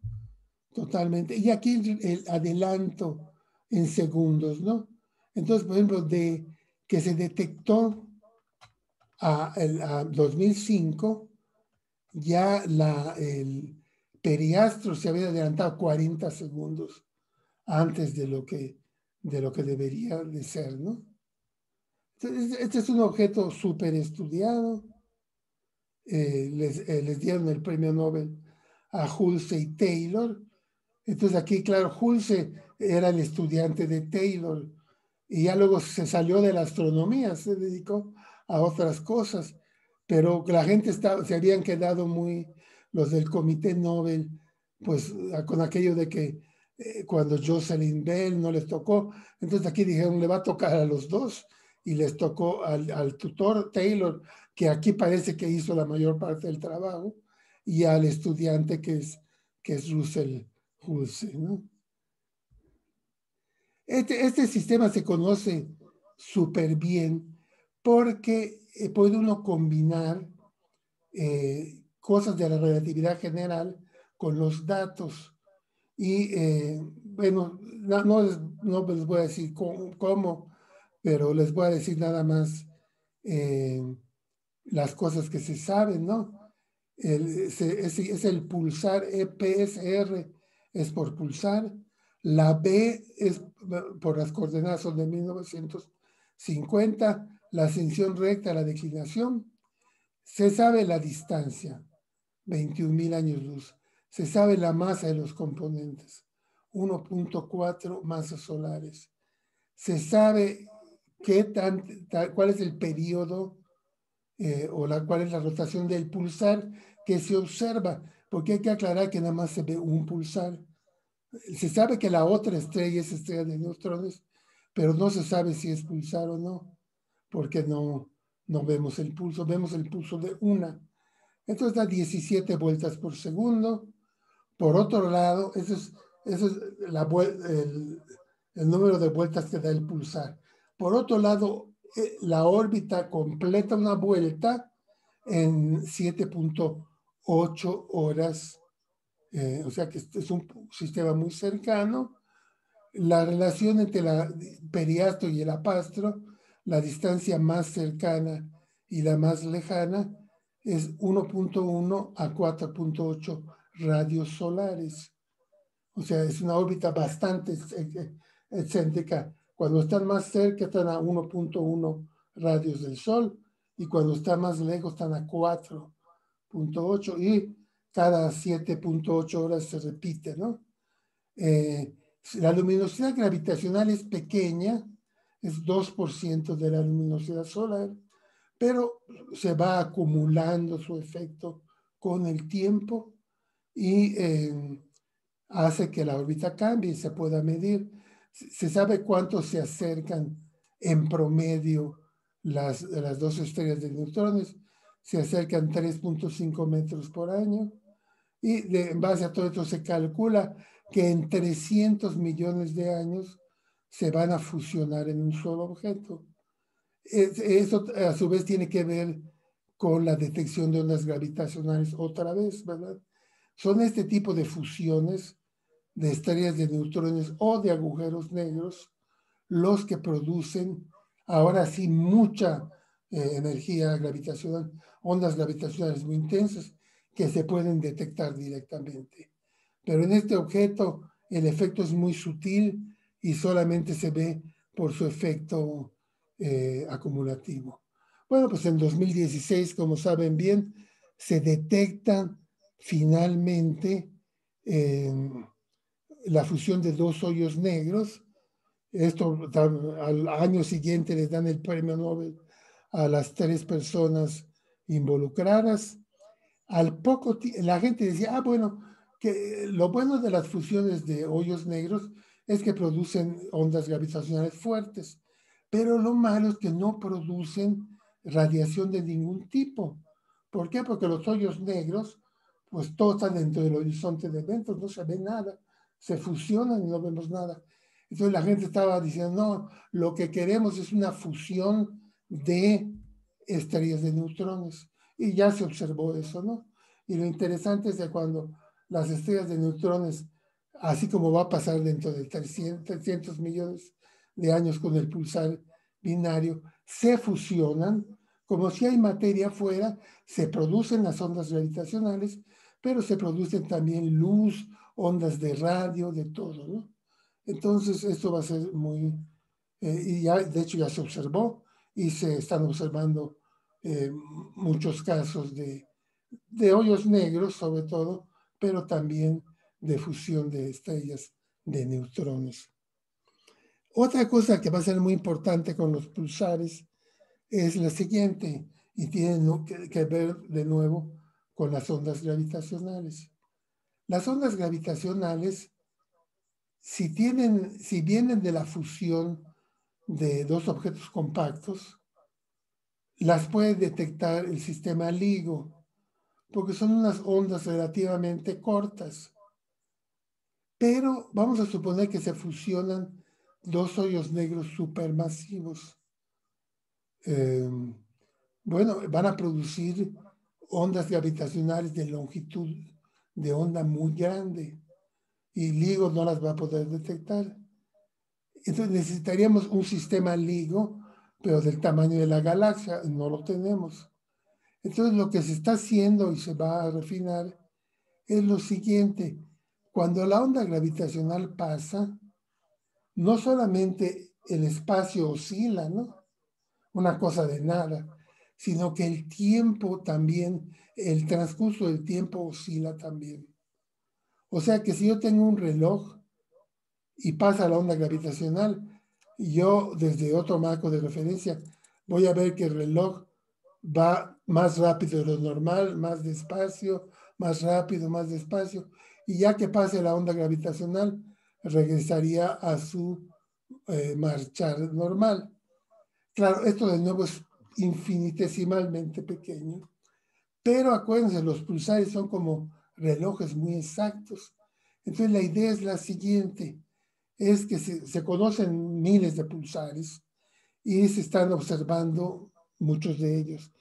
Totalmente. Y aquí el adelanto en segundos, ¿no? Entonces, por ejemplo, de que se detectó a 2005, ya el periastro se había adelantado 40 segundos antes de lo que debería de ser, ¿no? Entonces, este es un objeto súper estudiado. Les dieron el premio Nobel a Hulse y Taylor. Entonces aquí, claro, Hulse era el estudiante de Taylor y ya luego se salió de la astronomía, se dedicó a otras cosas, pero la gente se habían quedado los del Comité Nobel, pues con aquello de que cuando Jocelyn Bell no les tocó, entonces aquí dijeron, le va a tocar a los dos, y les tocó al tutor Taylor, que aquí parece que hizo la mayor parte del trabajo, y al estudiante que es Russell Hulse, ¿no? Este sistema se conoce súper bien porque puede uno combinar cosas de la relatividad general con los datos. Y bueno, no les voy a decir cómo, pero les voy a decir nada más las cosas que se saben, ¿no? Es el pulsar EPSR, es por pulsar. La B es por las coordenadas son de 1950, la ascensión recta, la declinación. Se sabe la distancia, 21.000 años luz. Se sabe la masa de los componentes, 1.4 masas solares. Se sabe cuál es el periodo cuál es la rotación del pulsar que se observa, porque hay que aclarar que nada más se ve un pulsar. Se sabe que la otra estrella es estrella de neutrones, pero no se sabe si es pulsar o no, porque no vemos el pulso de una. Entonces da 17 vueltas por segundo. Por otro lado, eso es el número de vueltas que da el pulsar. Por otro lado, la órbita completa una vuelta en 7.8 horas, o sea que es un sistema muy cercano. La relación entre el periastro y el apastro, la distancia más cercana y la más lejana, es 1.1 a 4.8 radios solares. O sea, es una órbita bastante excéntrica. Cuando están más cerca están a 1.1 radios del Sol y cuando están más lejos están a 4.8 y cada 7.8 horas se repite, ¿no? La luminosidad gravitacional es pequeña, es 2% de la luminosidad solar, pero se va acumulando su efecto con el tiempo y hace que la órbita cambie y se pueda medir. Se sabe cuánto se acercan en promedio las dos estrellas de neutrones. Se acercan 3.5 metros por año. Y en base a todo esto se calcula que en 300 millones de años se van a fusionar en un solo objeto. Eso a su vez tiene que ver con la detección de ondas gravitacionales otra vez, ¿verdad? Son este tipo de fusiones de estrellas de neutrones o de agujeros negros los que producen ahora sí mucha energía gravitacional, ondas gravitacionales muy intensas que se pueden detectar directamente. Pero en este objeto el efecto es muy sutil y solamente se ve por su efecto acumulativo. Bueno, pues en 2016, como saben bien, se detectan finalmente la fusión de dos hoyos negros. Esto al año siguiente les dan el premio Nobel a las 3 personas involucradas. Al poco la gente decía, bueno, que lo bueno de las fusiones de hoyos negros es que producen ondas gravitacionales fuertes, pero lo malo es que no producen radiación de ningún tipo. ¿Por qué? Porque los hoyos negros, pues todos están dentro del horizonte de eventos, no se ve nada, se fusionan y no vemos nada. Entonces la gente estaba diciendo, no, lo que queremos es una fusión de estrellas de neutrones. Y ya se observó eso, ¿no? Y lo interesante es que cuando las estrellas de neutrones, así como va a pasar dentro de 300 millones de años con el pulsar binario, se fusionan, como si hay materia afuera, se producen las ondas gravitacionales, pero se producen también luz, ondas de radio, de todo, ¿no? Entonces, esto va a ser muy, y ya, de hecho ya se observó y se están observando muchos casos de hoyos negros sobre todo, pero también de fusión de estrellas de neutrones. Otra cosa que va a ser muy importante con los pulsares es la siguiente, y tiene que ver de nuevo con las ondas gravitacionales. Las ondas gravitacionales, si vienen de la fusión de dos objetos compactos, las puede detectar el sistema LIGO. porque son unas ondas relativamente cortas. Pero vamos a suponer que se fusionan dos hoyos negros supermasivos. Bueno, van a producir ondas gravitacionales de longitud de onda muy grande y LIGO no las va a poder detectar. Entonces necesitaríamos un sistema LIGO, pero del tamaño de la galaxia, no lo tenemos. Entonces lo que se está haciendo y se va a refinar es lo siguiente. Cuando la onda gravitacional pasa, no solamente el espacio oscila, ¿no? Una cosa de nada, sino que el tiempo también, el transcurso del tiempo oscila también. O sea que si yo tengo un reloj y pasa la onda gravitacional, yo desde otro marco de referencia voy a ver que el reloj va más rápido de lo normal, más despacio, más rápido, más despacio, y ya que pase la onda gravitacional, regresaría a su marchar normal. Claro, esto de nuevo es infinitesimalmente pequeño, pero acuérdense, los pulsares son como relojes muy exactos. Entonces la idea es la siguiente, es que se conocen miles de pulsares y se están observando muchos de ellos,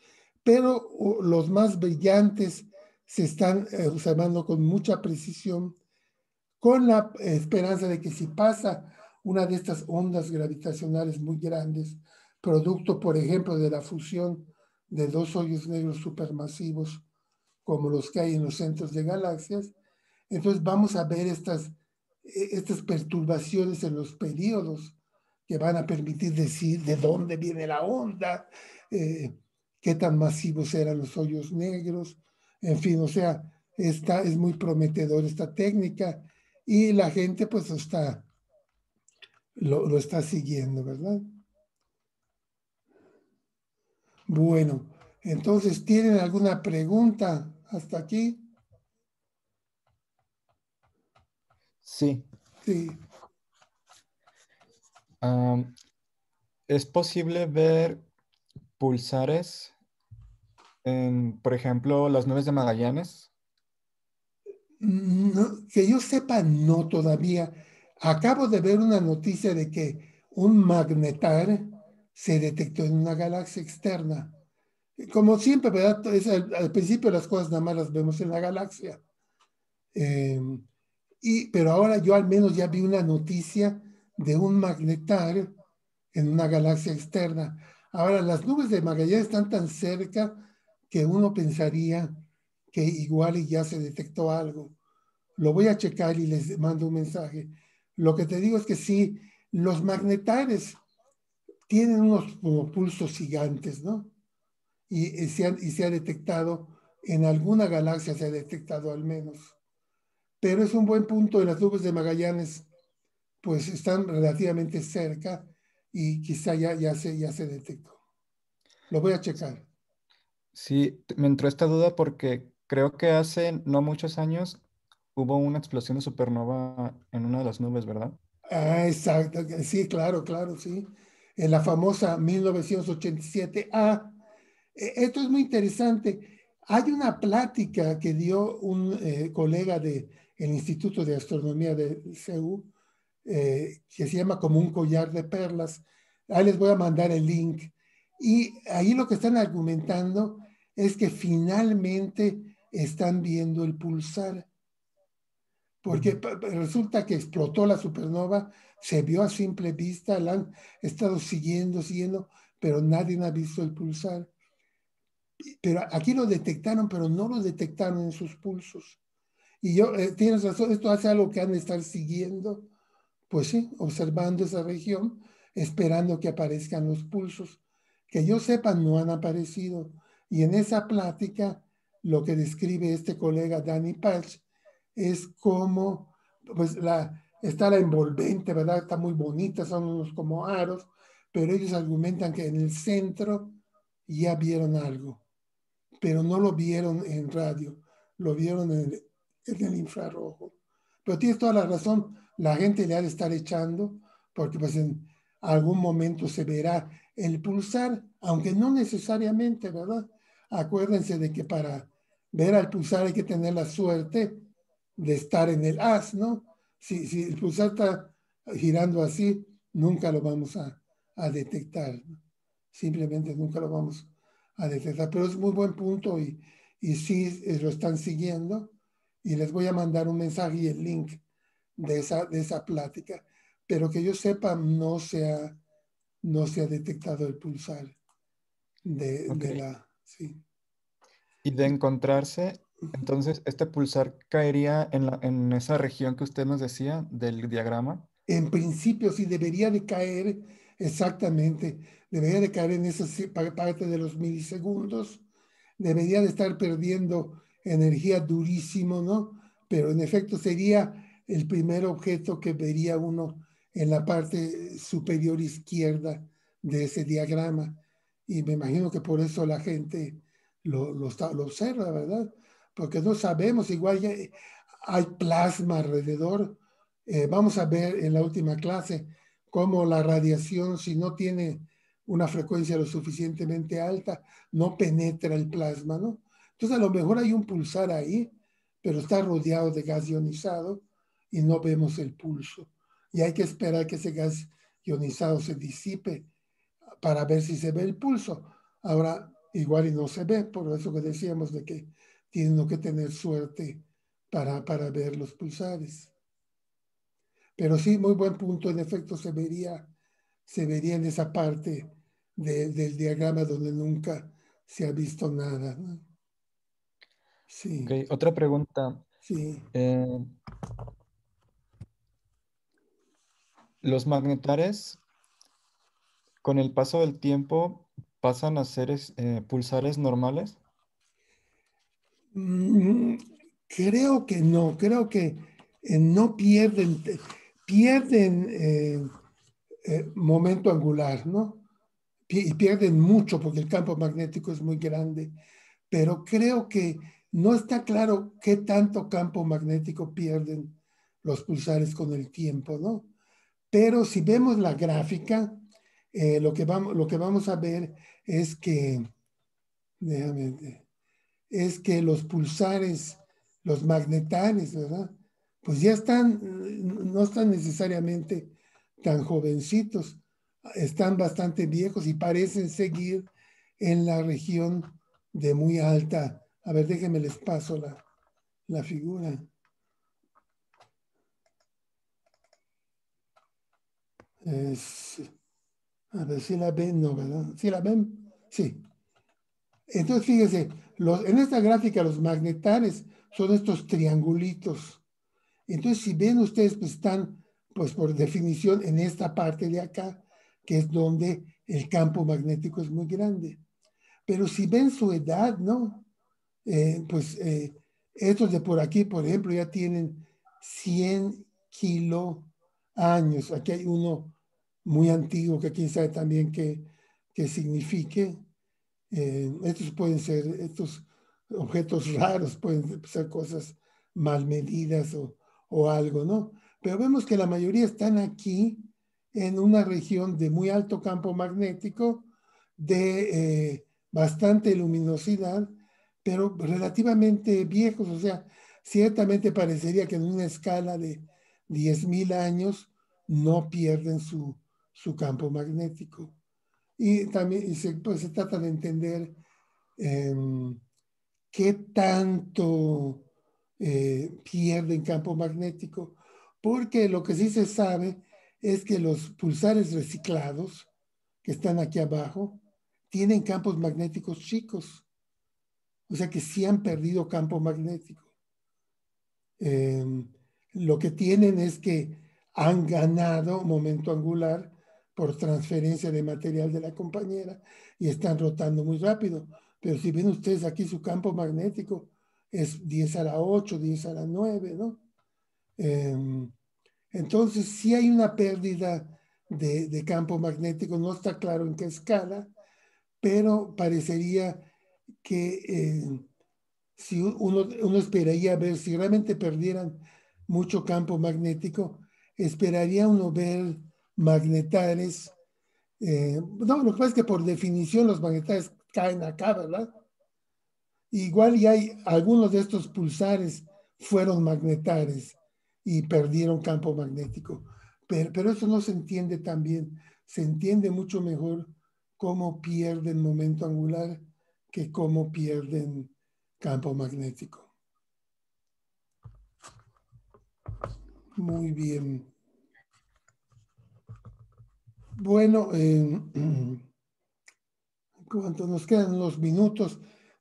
pero los más brillantes se están observando con mucha precisión, con la esperanza de que si pasa una de estas ondas gravitacionales muy grandes, producto, por ejemplo, de la fusión de dos hoyos negros supermasivos, como los que hay en los centros de galaxias, entonces vamos a ver estas perturbaciones en los periodos que van a permitir decir de dónde viene la onda, qué tan masivos eran los hoyos negros, en fin, o sea, es muy prometedor esta técnica y la gente pues lo está siguiendo, ¿verdad? Bueno, entonces, ¿tienen alguna pregunta hasta aquí? Sí. Sí. Am, ¿Es posible ver pulsares en, por ejemplo, las nubes de Magallanes? No, que yo sepa, no todavía. Acabo de ver una noticia de que un magnetar se detectó en una galaxia externa. Como siempre, ¿verdad? Al principio las cosas nada más las vemos en la galaxia. Eh, pero ahora yo al menos ya vi una noticia de un magnetar en una galaxia externa. Ahora, las nubes de Magallanes están tan cerca que uno pensaría que igual y ya se detectó algo. Lo voy a checar y les mando un mensaje. Lo que te digo es que sí, los magnetares tienen unos como pulsos gigantes, ¿no? Y se ha detectado, en alguna galaxia se ha detectado al menos. Pero es un buen punto, de las nubes de Magallanes pues están relativamente cerca y quizá ya se detectó. Lo voy a checar. Sí, me entró esta duda porque creo que hace no muchos años hubo una explosión de supernova en una de las nubes, ¿verdad? Ah, exacto. Sí, claro, claro, sí. En la famosa 1987. Ah, esto es muy interesante. Hay una plática que dio un colega del Instituto de Astronomía de CEU, que se llama como un collar de perlas. Ahí les voy a mandar el link. Y ahí lo que están argumentando es que finalmente están viendo el pulsar, porque Ujú. resulta que explotó la supernova, se vio a simple vista, la han estado siguiendo, pero nadie ha visto el pulsar. Pero aquí lo detectaron, pero no lo detectaron en sus pulsos. Y tienes razón, esto hace algo que han de estar siguiendo, pues sí, observando esa región, esperando que aparezcan los pulsos. Que yo sepa, no han aparecido. Y en esa plática, lo que describe este colega Danny Patch es como, pues está la envolvente, ¿verdad? Está muy bonita, son unos como aros, pero ellos argumentan que en el centro ya vieron algo, pero no lo vieron en radio, lo vieron en el infrarrojo. Pero tienes toda la razón, la gente le ha de estar echando, porque pues en algún momento se verá el pulsar, aunque no necesariamente, ¿verdad? Acuérdense de que para ver al pulsar hay que tener la suerte de estar en el haz, ¿no? Si el pulsar está girando así, nunca lo vamos a detectar, ¿no? Simplemente nunca lo vamos a detectar. Pero es muy buen punto y sí lo están siguiendo. Y les voy a mandar un mensaje y el link de esa plática. Pero que yo sepa, no se ha detectado el pulsar Ok. de la... Sí. Y de encontrarse, entonces este pulsar caería en esa región que usted nos decía del diagrama. En principio sí debería de caer exactamente, debería de caer en esa parte de los milisegundos, debería de estar perdiendo energía durísimo, ¿no? Pero en efecto sería el primer objeto que vería uno en la parte superior izquierda de ese diagrama. Y me imagino que por eso la gente lo observa, ¿verdad? Porque no sabemos, igual ya hay plasma alrededor. Vamos a ver en la última clase cómo la radiación, si no tiene una frecuencia lo suficientemente alta, no penetra el plasma, ¿no? Entonces a lo mejor hay un pulsar ahí, pero está rodeado de gas ionizado y no vemos el pulso. Y hay que esperar que ese gas ionizado se disipe para ver si se ve el pulso. Ahora, igual y no se ve, por eso que decíamos de que tienen que tener suerte para ver los pulsares. Pero sí, muy buen punto. En efecto, se vería en esa parte del diagrama donde nunca se ha visto nada, ¿no? Ok, Sí, otra pregunta. sí. Eh, ¿Los magnetares con el paso del tiempo pasan a ser pulsares normales? Mm, creo que no, creo que no pierden, pierden momento angular, ¿no? Y pierden mucho porque el campo magnético es muy grande, pero creo que no está claro qué tanto campo magnético pierden los pulsares con el tiempo, ¿no? Pero si vemos la gráfica, lo que vamos a ver es que, déjame ver, es que los pulsares, los magnetares, ¿verdad? Pues ya están, no están necesariamente tan jovencitos, están bastante viejos y parecen seguir en la región de muy alta. A ver, déjenme les paso la figura. Es, a ver si la ven, no, ¿verdad? ¿Sí la ven? Sí. Entonces, fíjense, en esta gráfica los magnetares son estos triangulitos. Entonces, si ven ustedes, pues están, pues por definición, en esta parte de acá, que es donde el campo magnético es muy grande. Pero si ven su edad, ¿no? Pues estos de por aquí, por ejemplo, ya tienen 100 años. Aquí hay uno muy antiguo que quién sabe también qué signifique. Estos pueden ser, estos objetos raros, pueden ser cosas mal medidas o algo, ¿no? Pero vemos que la mayoría están aquí en una región de muy alto campo magnético, de bastante luminosidad, pero relativamente viejos, o sea, ciertamente parecería que en una escala de 10.000 años no pierden su campo magnético. Y también pues, se trata de entender eh, qué tanto pierden campo magnético, porque lo que sí se sabe es que los pulsares reciclados que están aquí abajo tienen campos magnéticos chicos, o sea que sí han perdido campo magnético. Eh, lo que tienen es que han ganado momento angular por transferencia de material de la compañera y están rotando muy rápido. Pero si ven ustedes aquí su campo magnético es 10 a la 8, 10 a la 9, ¿no? Eh, entonces sí hay una pérdida de campo magnético, no está claro en qué escala, pero parecería que si uno esperaría ver, si realmente perdieran mucho campo magnético, esperaría uno ver magnetares. No, lo que pasa es que por definición los magnetares caen acá, ¿verdad? Igual y hay algunos de estos pulsares fueron magnetares y perdieron campo magnético, pero eso no se entiende tan bien. Se entiende mucho mejor cómo pierden momento angular que cómo pierden campo magnético. Muy bien. Bueno, cuando nos quedan los minutos,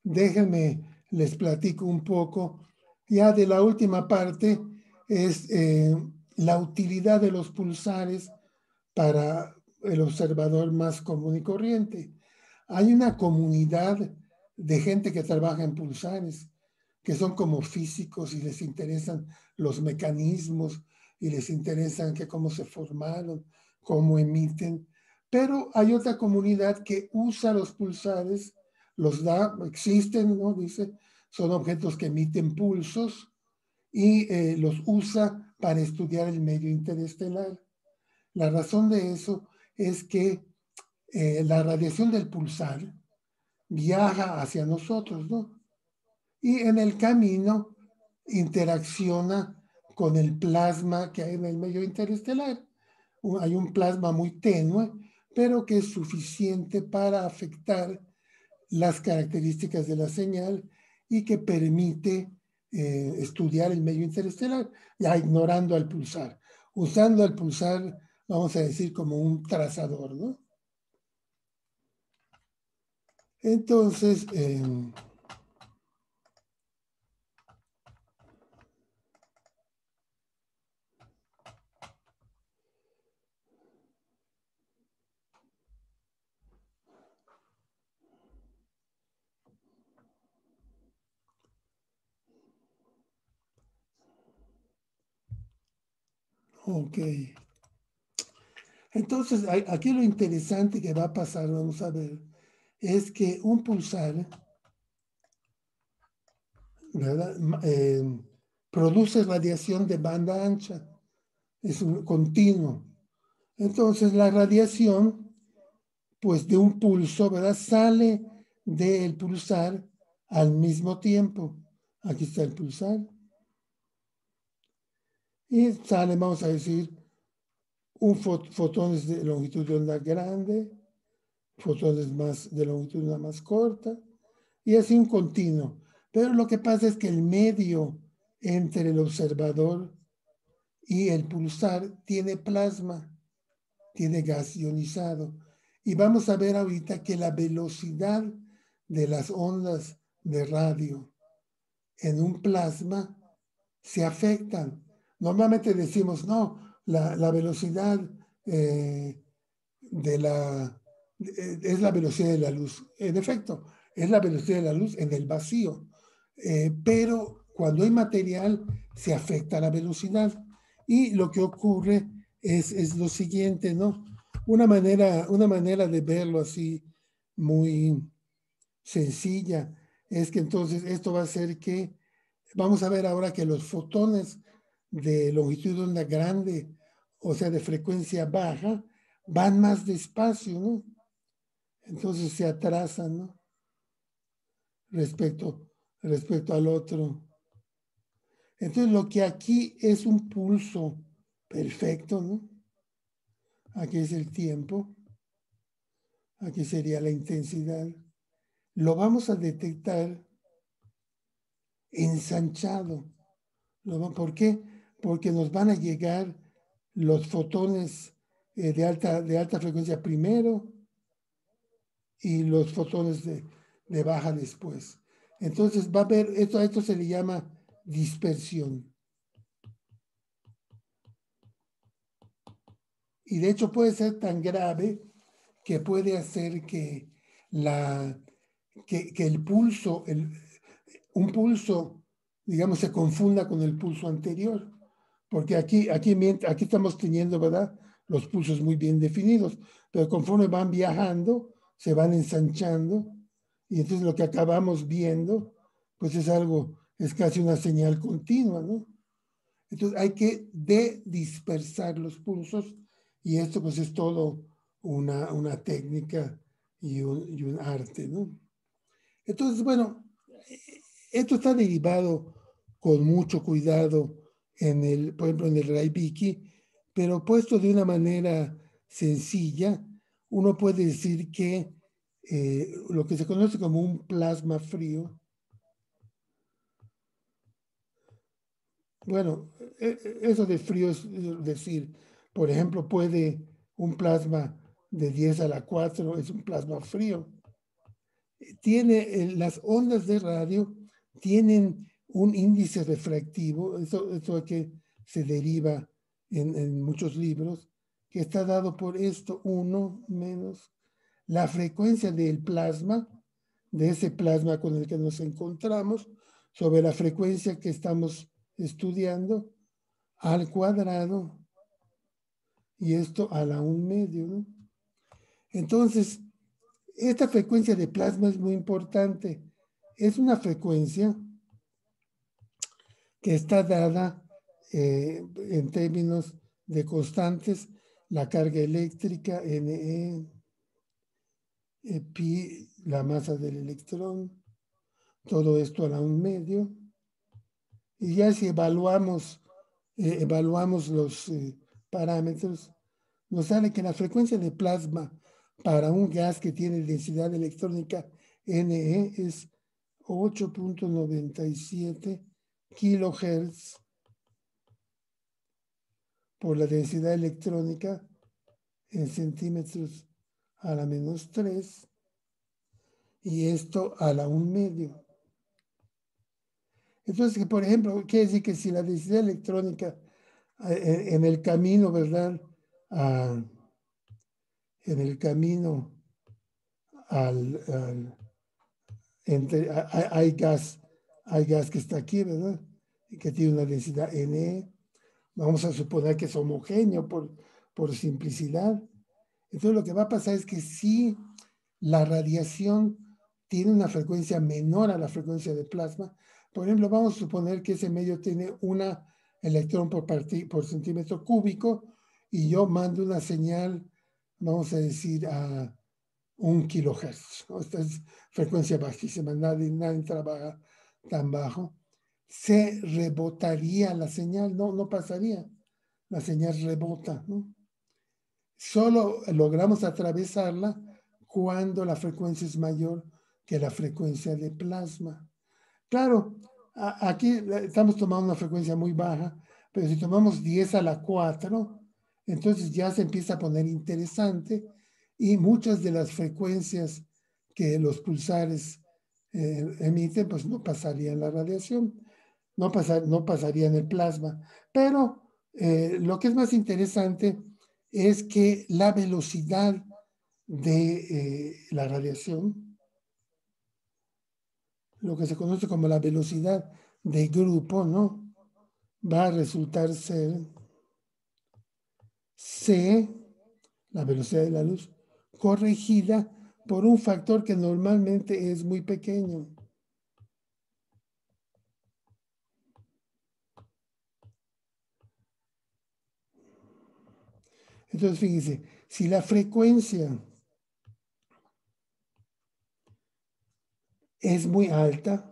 déjenme les platico un poco. Ya de la última parte es la utilidad de los pulsares para el observador más común y corriente. Hay una comunidad de gente que trabaja en pulsares, que son como físicos y les interesan los mecanismos y les interesan que cómo se formaron, cómo emiten. Pero hay otra comunidad que usa los pulsares, los da, existen, ¿no? Dice, son objetos que emiten pulsos y los usa para estudiar el medio interestelar. La razón de eso es que la radiación del pulsar viaja hacia nosotros, ¿no? Y en el camino interacciona con el plasma que hay en el medio interestelar. Hay un plasma muy tenue, pero que es suficiente para afectar las características de la señal y que permite estudiar el medio interestelar, ya ignorando al pulsar, usando al pulsar, vamos a decir, como un trazador, ¿no? Entonces, ok. Entonces, aquí lo interesante que va a pasar, vamos a ver, es que un pulsar, ¿verdad? Produce radiación de banda ancha, es un continuo. Entonces, la radiación, pues de un pulso, ¿verdad? Sale del pulsar al mismo tiempo. Aquí está el pulsar. Y sale, vamos a decir, fotones de longitud de onda grande, fotones de longitud de onda más corta, y así un continuo. Pero lo que pasa es que el medio entre el observador y el pulsar tiene plasma, tiene gas ionizado. Y vamos a ver ahorita que la velocidad de las ondas de radio en un plasma se afectan. Normalmente decimos, no, la velocidad es la velocidad de la luz. En efecto, es la velocidad de la luz en el vacío. Pero cuando hay material, se afecta la velocidad. Y lo que ocurre es lo siguiente, ¿no? Una manera de verlo así muy sencilla es que entonces esto va a hacer que, vamos a ver ahora que los fotones de longitud de onda grande, o sea, de frecuencia baja, van más despacio, ¿no? Entonces se atrasan, ¿no? Respecto al otro. Entonces lo que aquí es un pulso perfecto, ¿no? Aquí es el tiempo, aquí sería la intensidad. Lo vamos a detectar ensanchado. ¿Por qué? Porque nos van a llegar los fotones de alta frecuencia primero y los fotones de baja después. Entonces va a haber, a esto se le llama dispersión. Y de hecho puede ser tan grave que puede hacer que, que el pulso, un pulso, digamos, se confunda con el pulso anterior. Porque aquí estamos teniendo, ¿verdad? Los pulsos muy bien definidos, pero conforme van viajando, se van ensanchando, y entonces lo que acabamos viendo, pues es casi una señal continua, ¿no? Entonces hay que dispersar los pulsos, y esto pues es todo una técnica y un arte, ¿no? Entonces, bueno, Esto está derivado con mucho cuidado por ejemplo, en el Raibiki, pero puesto de una manera sencilla, uno puede decir que lo que se conoce como un plasma frío, bueno, eso de frío es decir, por ejemplo, puede un plasma de 10 a la 4 es un plasma frío. Las ondas de radio tienen un índice refractivo, eso que se deriva en muchos libros, que está dado por esto, 1 menos la frecuencia del plasma, de ese plasma con el que nos encontramos, sobre la frecuencia que estamos estudiando, al cuadrado, y esto a la 1/2, ¿no? Entonces, esta frecuencia de plasma es muy importante. Es una frecuencia que está dada en términos de constantes, la carga eléctrica, Ne, pi, la masa del electrón, todo esto a la 1/2. Y ya si evaluamos los parámetros, nos sale que la frecuencia de plasma para un gas que tiene densidad electrónica Ne es 8.97 kilohertz por la densidad electrónica en centímetros a la -3, y esto a la 1/2. Entonces, por ejemplo, quiere decir que si la densidad electrónica en el camino, ¿verdad? En el camino hay gas que está aquí, ¿verdad? Y que tiene una densidad Ne. Vamos a suponer que es homogéneo por simplicidad. Entonces, lo que va a pasar es que si la radiación tiene una frecuencia menor a la frecuencia de plasma, por ejemplo, vamos a suponer que ese medio tiene una electrón por centímetro cúbico, y yo mando una señal, vamos a decir, a 1 kilohertz, ¿no? Esta es frecuencia bajísima, nadie trabaja tan bajo. Se rebotaría la señal, no pasaría. La señal rebota, ¿no? Solo logramos atravesarla cuando la frecuencia es mayor que la frecuencia de plasma. Claro, aquí estamos tomando una frecuencia muy baja, pero si tomamos 10 a la 4, entonces ya se empieza a poner interesante, y muchas de las frecuencias que los pulsares emiten, pues no pasarían la radiación, no pasarían el plasma. Pero lo que es más interesante es que la velocidad de la radiación, lo que se conoce como la velocidad de grupo, ¿no? Va a resultar ser C, la velocidad de la luz, corregida por un factor que normalmente es muy pequeño. Entonces, fíjense, si la frecuencia es muy alta,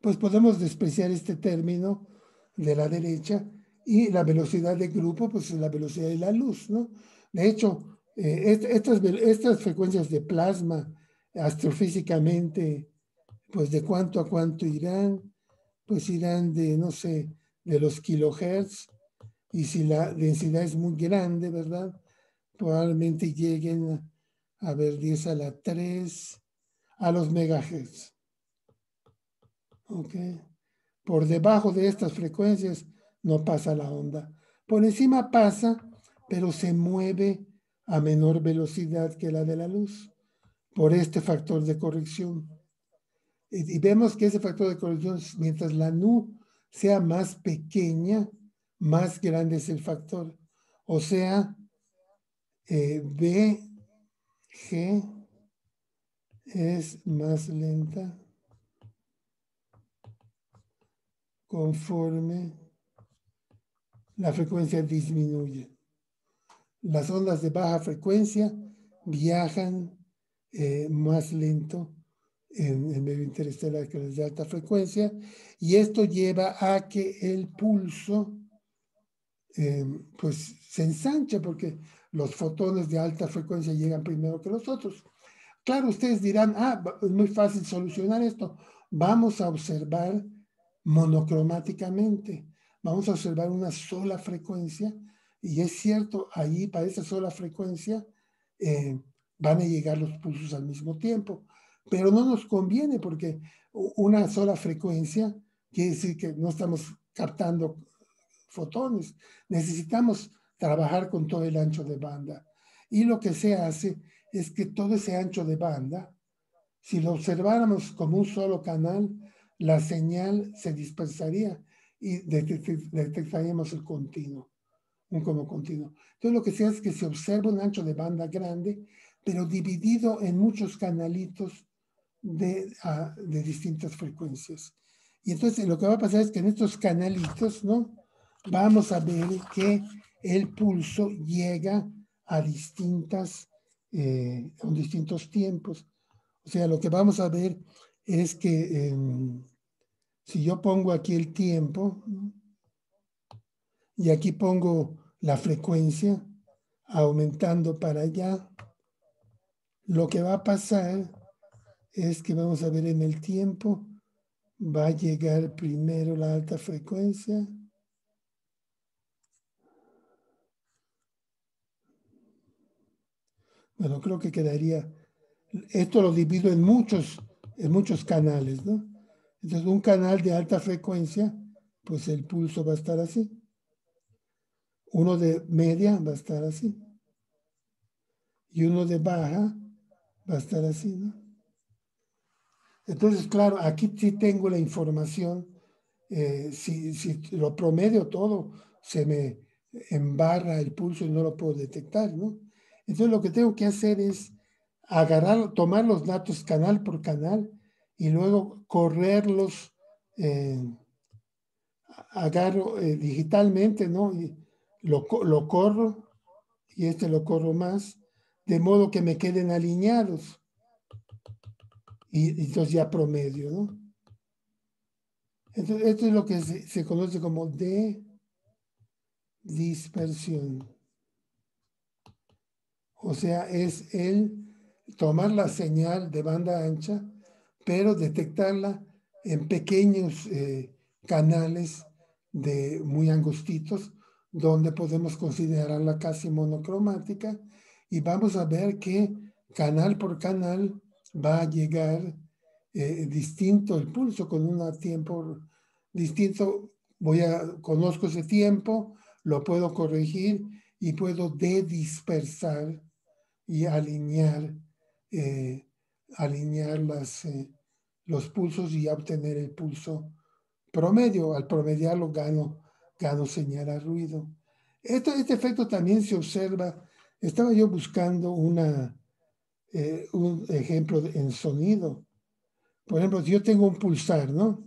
pues podemos despreciar este término de la derecha, y la velocidad de grupo, pues es la velocidad de la luz, ¿no? De hecho, estas frecuencias de plasma, astrofísicamente, pues de cuánto a cuánto irán, pues irán de, no sé, de los kilohertz, y si la densidad es muy grande, ¿verdad? Probablemente lleguen a ver 10 a la 3 a los megahertz. ¿Ok? Por debajo de estas frecuencias no pasa la onda. Por encima pasa, pero se mueve a menor velocidad que la de la luz por este factor de corrección. Y vemos que ese factor de corrección, mientras la nu sea más pequeña, más grande es el factor. O sea, BG es más lenta conforme la frecuencia disminuye. Las ondas de baja frecuencia viajan más lento en medio interestelar que los de alta frecuencia, y esto lleva a que el pulso pues se ensancha porque los fotones de alta frecuencia llegan primero que los otros. Claro, ustedes dirán, es muy fácil solucionar esto. Vamos a observar monocromáticamente. Vamos a observar una sola frecuencia y es cierto, allí para esa sola frecuencia van a llegar los pulsos al mismo tiempo. Pero no nos conviene porque una sola frecuencia quiere decir que no estamos captando fotones. Necesitamos trabajar con todo el ancho de banda. Y lo que se hace es que todo ese ancho de banda, si lo observáramos como un solo canal, la señal se dispersaría y detectaríamos el continuo, un como continuo. Entonces lo que se hace es que se observa un ancho de banda grande, pero dividido en muchos canalitos de distintas frecuencias. Y entonces lo que va a pasar es que en estos canalitos, ¿no? Vamos a ver que el pulso llega a distintos tiempos. O sea, lo que vamos a ver es que si yo pongo aquí el tiempo, ¿no? Y aquí pongo la frecuencia aumentando para allá, lo que va a pasar es que vamos a ver en el tiempo, va a llegar primero la alta frecuencia. Bueno, creo que quedaría, esto lo divido en muchos canales, ¿no? Entonces, un canal de alta frecuencia, pues el pulso va a estar así. Uno de media va a estar así. Y uno de baja va a estar así, ¿no? Entonces, claro, aquí sí tengo la información. Si lo promedio todo, se me embarra el pulso y no lo puedo detectar, ¿no? Entonces, lo que tengo que hacer es tomar los datos canal por canal y luego correrlos, agarro digitalmente, ¿no? Y lo corro y lo corro más, de modo que me queden alineados. Y entonces ya promedio, ¿no? Entonces, esto es lo que se conoce como de dispersión. O sea, es el tomar la señal de banda ancha, pero detectarla en pequeños canales muy angostitos, donde podemos considerarla casi monocromática, y vamos a ver que canal por canal va a llegar distinto el pulso, con un tiempo distinto. Conozco ese tiempo, lo puedo corregir y puedo dispersar y alinear los pulsos y obtener el pulso promedio. Al promediarlo gano señal a ruido. Este efecto también se observa. Estaba yo buscando un ejemplo en sonido. Por ejemplo, si yo tengo un pulsar, ¿no?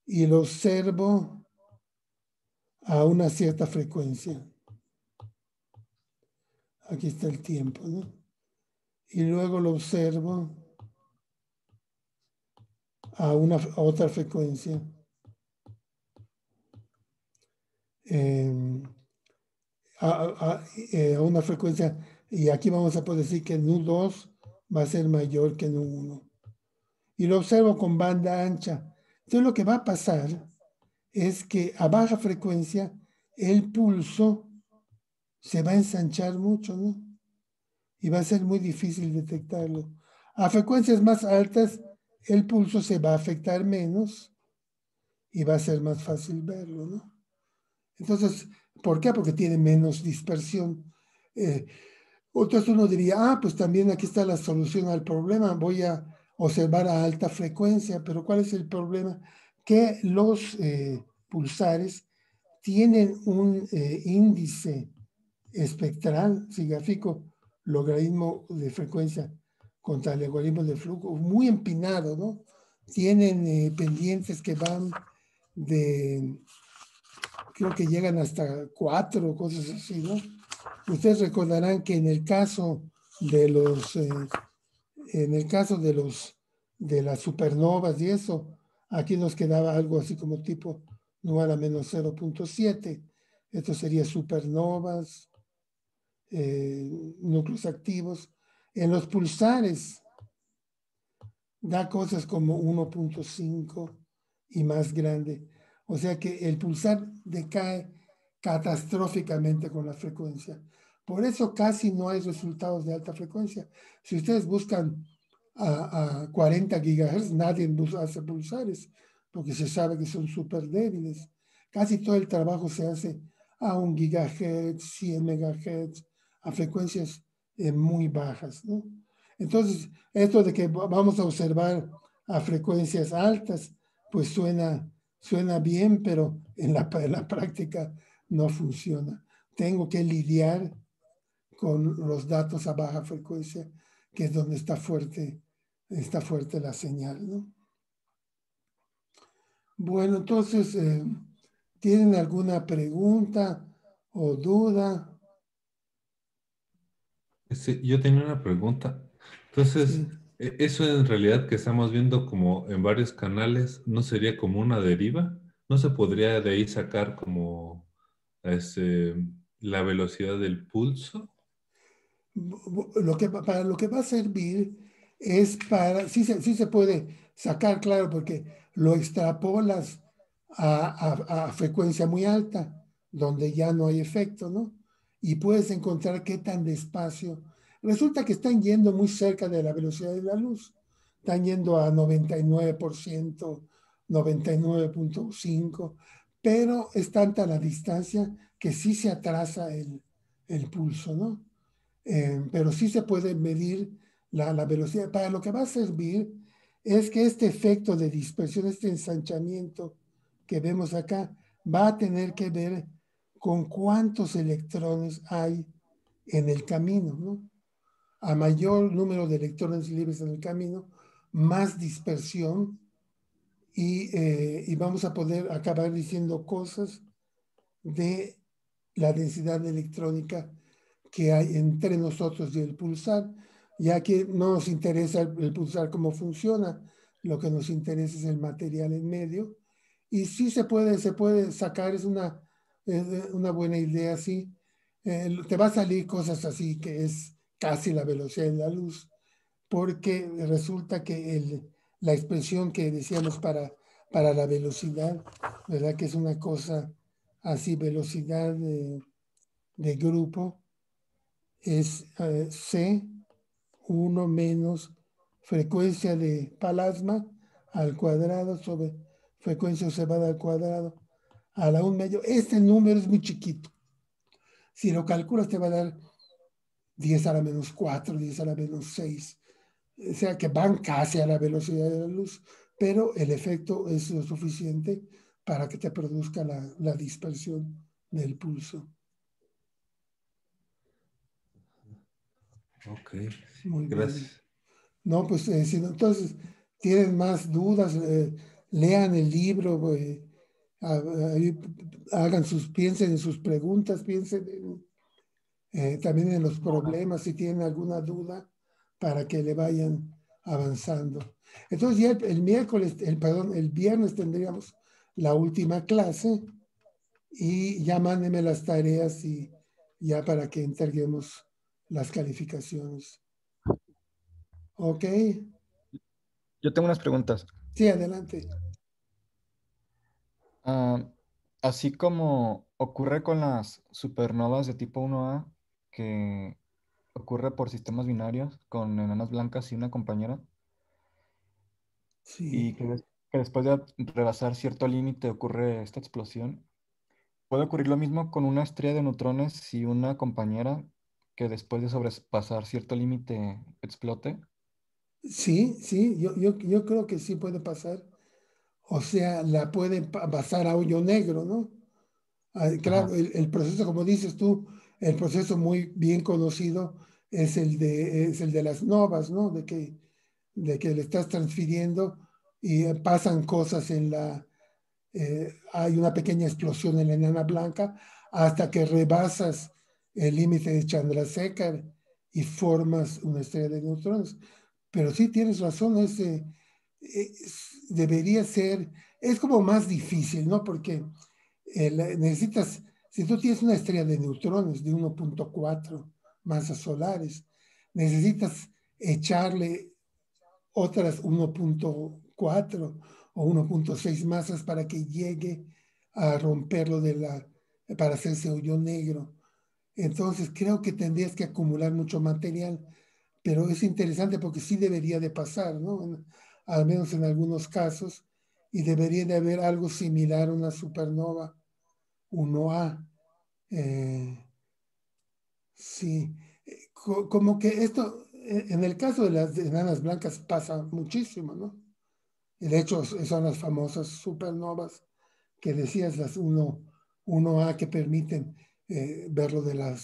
Y lo observo a una cierta frecuencia. Aquí está el tiempo, ¿no? Y luego lo observo a otra frecuencia. A una frecuencia, y aquí vamos a poder decir que Nu2 va a ser mayor que Nu1. Y lo observo con banda ancha. Entonces lo que va a pasar es que a baja frecuencia el pulso se va a ensanchar mucho, ¿no? Y va a ser muy difícil detectarlo. A frecuencias más altas el pulso se va a afectar menos y va a ser más fácil verlo, ¿no? Entonces, ¿por qué? Porque tiene menos dispersión. Entonces uno diría, pues también aquí está la solución al problema. Voy a observar a alta frecuencia, pero ¿cuál es el problema? Que los pulsares tienen un índice espectral, si grafico logaritmo de frecuencia contra el logaritmo de flujo, muy empinado, ¿no? Tienen pendientes que van creo que llegan hasta 4, cosas así, ¿no? Ustedes recordarán que en el caso de los En el caso de las supernovas y eso, aquí nos quedaba algo así como tipo 9 a la menos 0.7. Esto sería supernovas, núcleos activos. En los pulsares da cosas como 1.5 y más grande. O sea que el pulsar decae catastróficamente con la frecuencia. Por eso casi no hay resultados de alta frecuencia. Si ustedes buscan a 40 gigahertz, nadie hace pulsares, porque se sabe que son súper débiles. Casi todo el trabajo se hace a 1 gigahertz, 100 megahertz, a frecuencias muy bajas, ¿no? Entonces, esto de que vamos a observar a frecuencias altas, pues suena bien, pero en la práctica no funciona. Tengo que lidiar con los datos a baja frecuencia, que es donde está fuerte la señal, ¿no? Bueno, entonces, ¿tienen alguna pregunta o duda? Yo tenía una pregunta. Entonces, Sí. eso en realidad que estamos viendo como en varios canales, ¿no sería como una deriva? ¿No se podría de ahí sacar como este, la velocidad del pulso? Para lo que va a servir es para, sí se puede sacar, claro, porque lo extrapolas a frecuencia muy alta, donde ya no hay efecto, ¿no? Y puedes encontrar qué tan despacio. Resulta que están yendo muy cerca de la velocidad de la luz. Están yendo a 99%, 99.5, pero es tanta la distancia que sí se atrasa el pulso, ¿no? Pero sí se puede medir la velocidad. Para lo que va a servir es que este efecto de dispersión, este ensanchamiento que vemos acá, va a tener que ver con cuántos electrones hay en el camino, ¿no? A mayor número de electrones libres en el camino, más dispersión y vamos a poder acabar diciendo cosas de la densidad electrónica que hay entre nosotros y el pulsar, ya que no nos interesa el pulsar cómo funciona, lo que nos interesa es el material en medio. Y sí se puede sacar, una buena idea, sí. Te va a salir cosas así, que es casi la velocidad de la luz, porque resulta que la expresión que decíamos para la velocidad, ¿verdad? Que es una cosa así, velocidad de grupo, es C, 1 menos frecuencia de plasma al cuadrado sobre frecuencia observada al cuadrado a la 1 medio. Este número es muy chiquito. Si lo calculas te va a dar 10 a la menos 4, 10 a la menos 6. O sea que van casi a la velocidad de la luz, pero el efecto es lo suficiente para que te produzca la dispersión del pulso. Ok, Muy bien. gracias. No, pues si entonces tienen más dudas, lean el libro, ahí piensen en sus preguntas, piensen también en los problemas, si tienen alguna duda, para que le vayan avanzando. Entonces ya el miércoles, perdón, el viernes tendríamos la última clase y ya mándenme las tareas y ya para que entreguemos las calificaciones. ¿Ok? Yo tengo unas preguntas. Sí, adelante. Ah, así como ocurre con las supernovas de tipo 1A, que ocurre por sistemas binarios con enanas blancas y una compañera, y Sí. que después de rebasar cierto límite ocurre esta explosión. ¿Puede ocurrir lo mismo con una estrella de neutrones y una compañera que después de sobrepasar cierto límite explote? Sí, sí, yo creo que sí puede pasar. O sea, la pueden pasar a hoyo negro, ¿no? Ah, claro, Ajá. el proceso, como dices tú, el proceso muy bien conocido es el de las novas, ¿no? De que le estás transfiriendo y pasan cosas hay una pequeña explosión en la enana blanca hasta que rebasas el límite de Chandrasekhar y formas una estrella de neutrones. pero sí tienes razón, debería ser, es como más difícil, ¿no? Porque necesitas, si tú tienes una estrella de neutrones de 1.4 masas solares, necesitas echarle otras 1.4 o 1.6 masas para que llegue a romperlo para hacerse hoyo negro. Entonces creo que tendrías que acumular mucho material, pero es interesante porque sí debería de pasar, ¿no? Al menos en algunos casos, y debería de haber algo similar a una supernova 1A. Sí, como que esto, en el caso de las enanas blancas pasa muchísimo, ¿no? Y de hecho son las famosas supernovas que decías, las 1A que permiten ver lo de la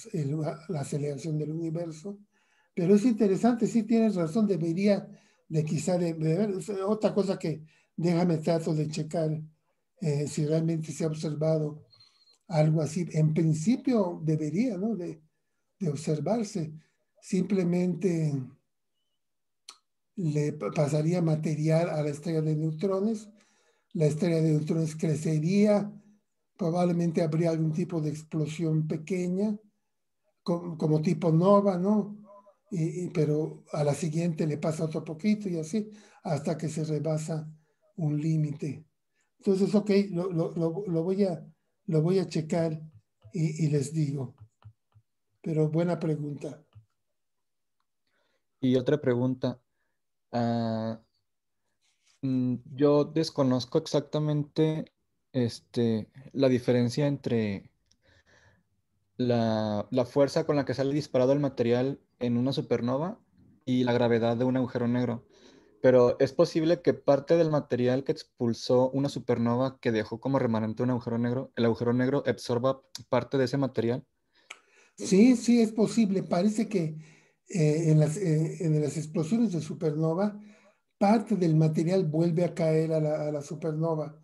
aceleración del universo. Pero es interesante, sí tienes razón, debería de quizá de ver. Otra cosa que déjame trato de checar si realmente se ha observado algo así. En principio debería, ¿no? De observarse. Simplemente le pasaría material a la estrella de neutrones, la estrella de neutrones crecería, probablemente habría algún tipo de explosión pequeña, como tipo nova, ¿no? Pero a la siguiente le pasa otro poquito y así, hasta que se rebasa un límite. Entonces, ok, lo voy a checar y les digo. Pero buena pregunta. Y otra pregunta. Yo desconozco exactamente la diferencia entre la fuerza con la que sale disparado el material en una supernova y la gravedad de un agujero negro. Pero es posible que parte del material que expulsó una supernova que dejó como remanente un agujero negro, el agujero negro absorba parte de ese material. Sí, sí, es posible. Parece que en las explosiones de supernova, parte del material vuelve a caer a la supernova.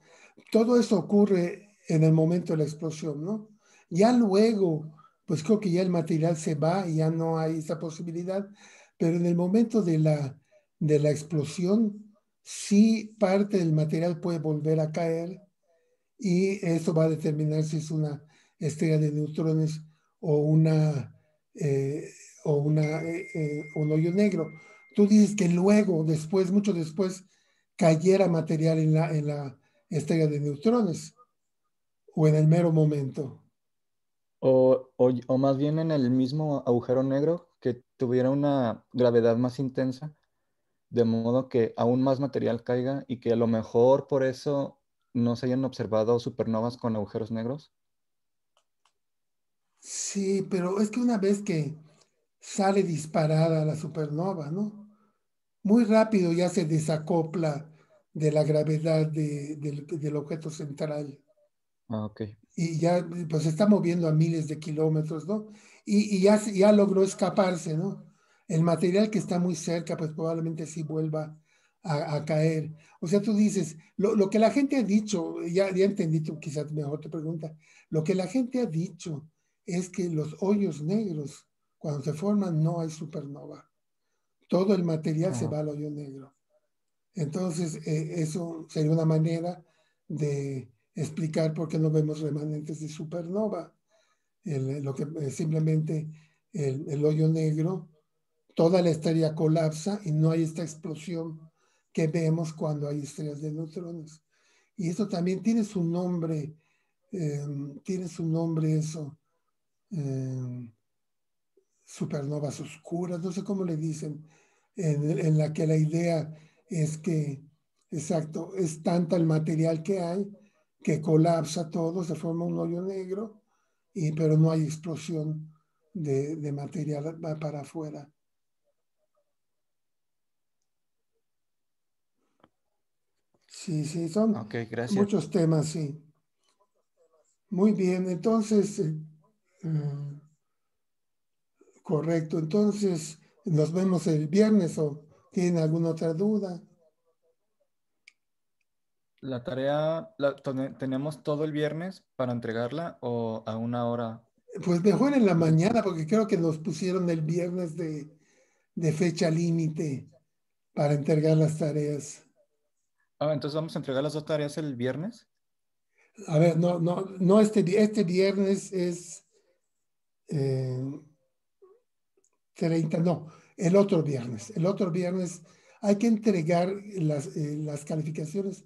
Todo eso ocurre en el momento de la explosión, ¿no? Ya luego, pues creo que ya el material se va y ya no hay esa posibilidad, pero en el momento de la explosión, sí parte del material puede volver a caer y eso va a determinar si es una estrella de neutrones o eh, un hoyo negro. Tú dices que luego, después, mucho después, cayera material en la estrella de neutrones o en el mero momento. O más bien en el mismo agujero negro que tuviera una gravedad más intensa, de modo que aún más material caiga y que a lo mejor por eso no se hayan observado supernovas con agujeros negros. Sí, pero es que una vez que sale disparada la supernova, ¿no? Muy rápido ya se desacopla de la gravedad del objeto central Ah, ok. y ya pues se está moviendo a miles de kilómetros, ¿no? Y ya logró escaparse, ¿no? El material que está muy cerca, pues probablemente sí vuelva a caer. O sea, tú dices, lo que la gente ha dicho, ya entendí tú, quizás mejor te pregunta, lo que la gente ha dicho es que los hoyos negros, cuando se forman, no hay supernova. Todo el material se Ah, va al hoyo negro. Entonces, eso sería una manera de explicar por qué no vemos remanentes de supernova. Lo que simplemente el hoyo negro, toda la estrella colapsa y no hay esta explosión que vemos cuando hay estrellas de neutrones. Y eso también eh, tiene su nombre eso, eh, supernovas oscuras, no sé cómo le dicen, en la que la idea es que, exacto, es tanta el material que hay que colapsa todo, se forma un hoyo negro, pero no hay explosión de material para afuera. Sí, sí, son ok, gracias. muchos temas, sí. Muy bien, entonces, correcto, entonces nos vemos el viernes o tienen alguna otra duda. La tarea tenemos todo el viernes para entregarla o a una hora. Pues mejor en la Es mañana, porque creo que nos pusieron el viernes de fecha límite. para entregar las tareas. Entonces vamos a entregar las dos tareas el viernes. A ver, no este viernes es 30, no, el otro viernes. El otro viernes hay que entregar las calificaciones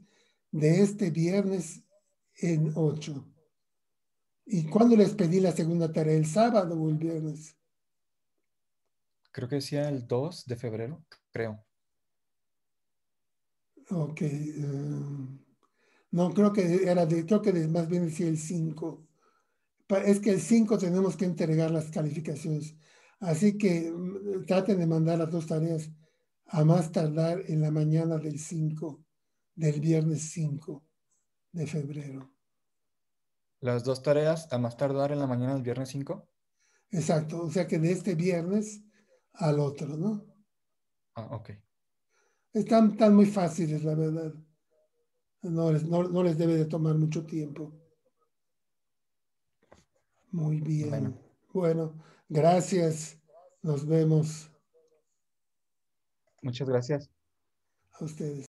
de este viernes en 8. ¿Y cuándo les pedí la segunda tarea? ¿El sábado o el viernes? Creo que decía el 2 de febrero, creo. Ok. No, creo que más bien decía el 5. Es que el 5 tenemos que entregar las calificaciones. Así que traten de mandar las dos tareas a más tardar en la mañana del 5, del viernes 5 de febrero. Las dos tareas a más tardar en la mañana del viernes 5. Exacto, o sea que de este viernes al otro, ¿no? Ok. Están muy fáciles, la verdad. No les debe de tomar mucho tiempo. Muy Bueno, bien. Bueno, gracias. Nos vemos muchas gracias. a ustedes.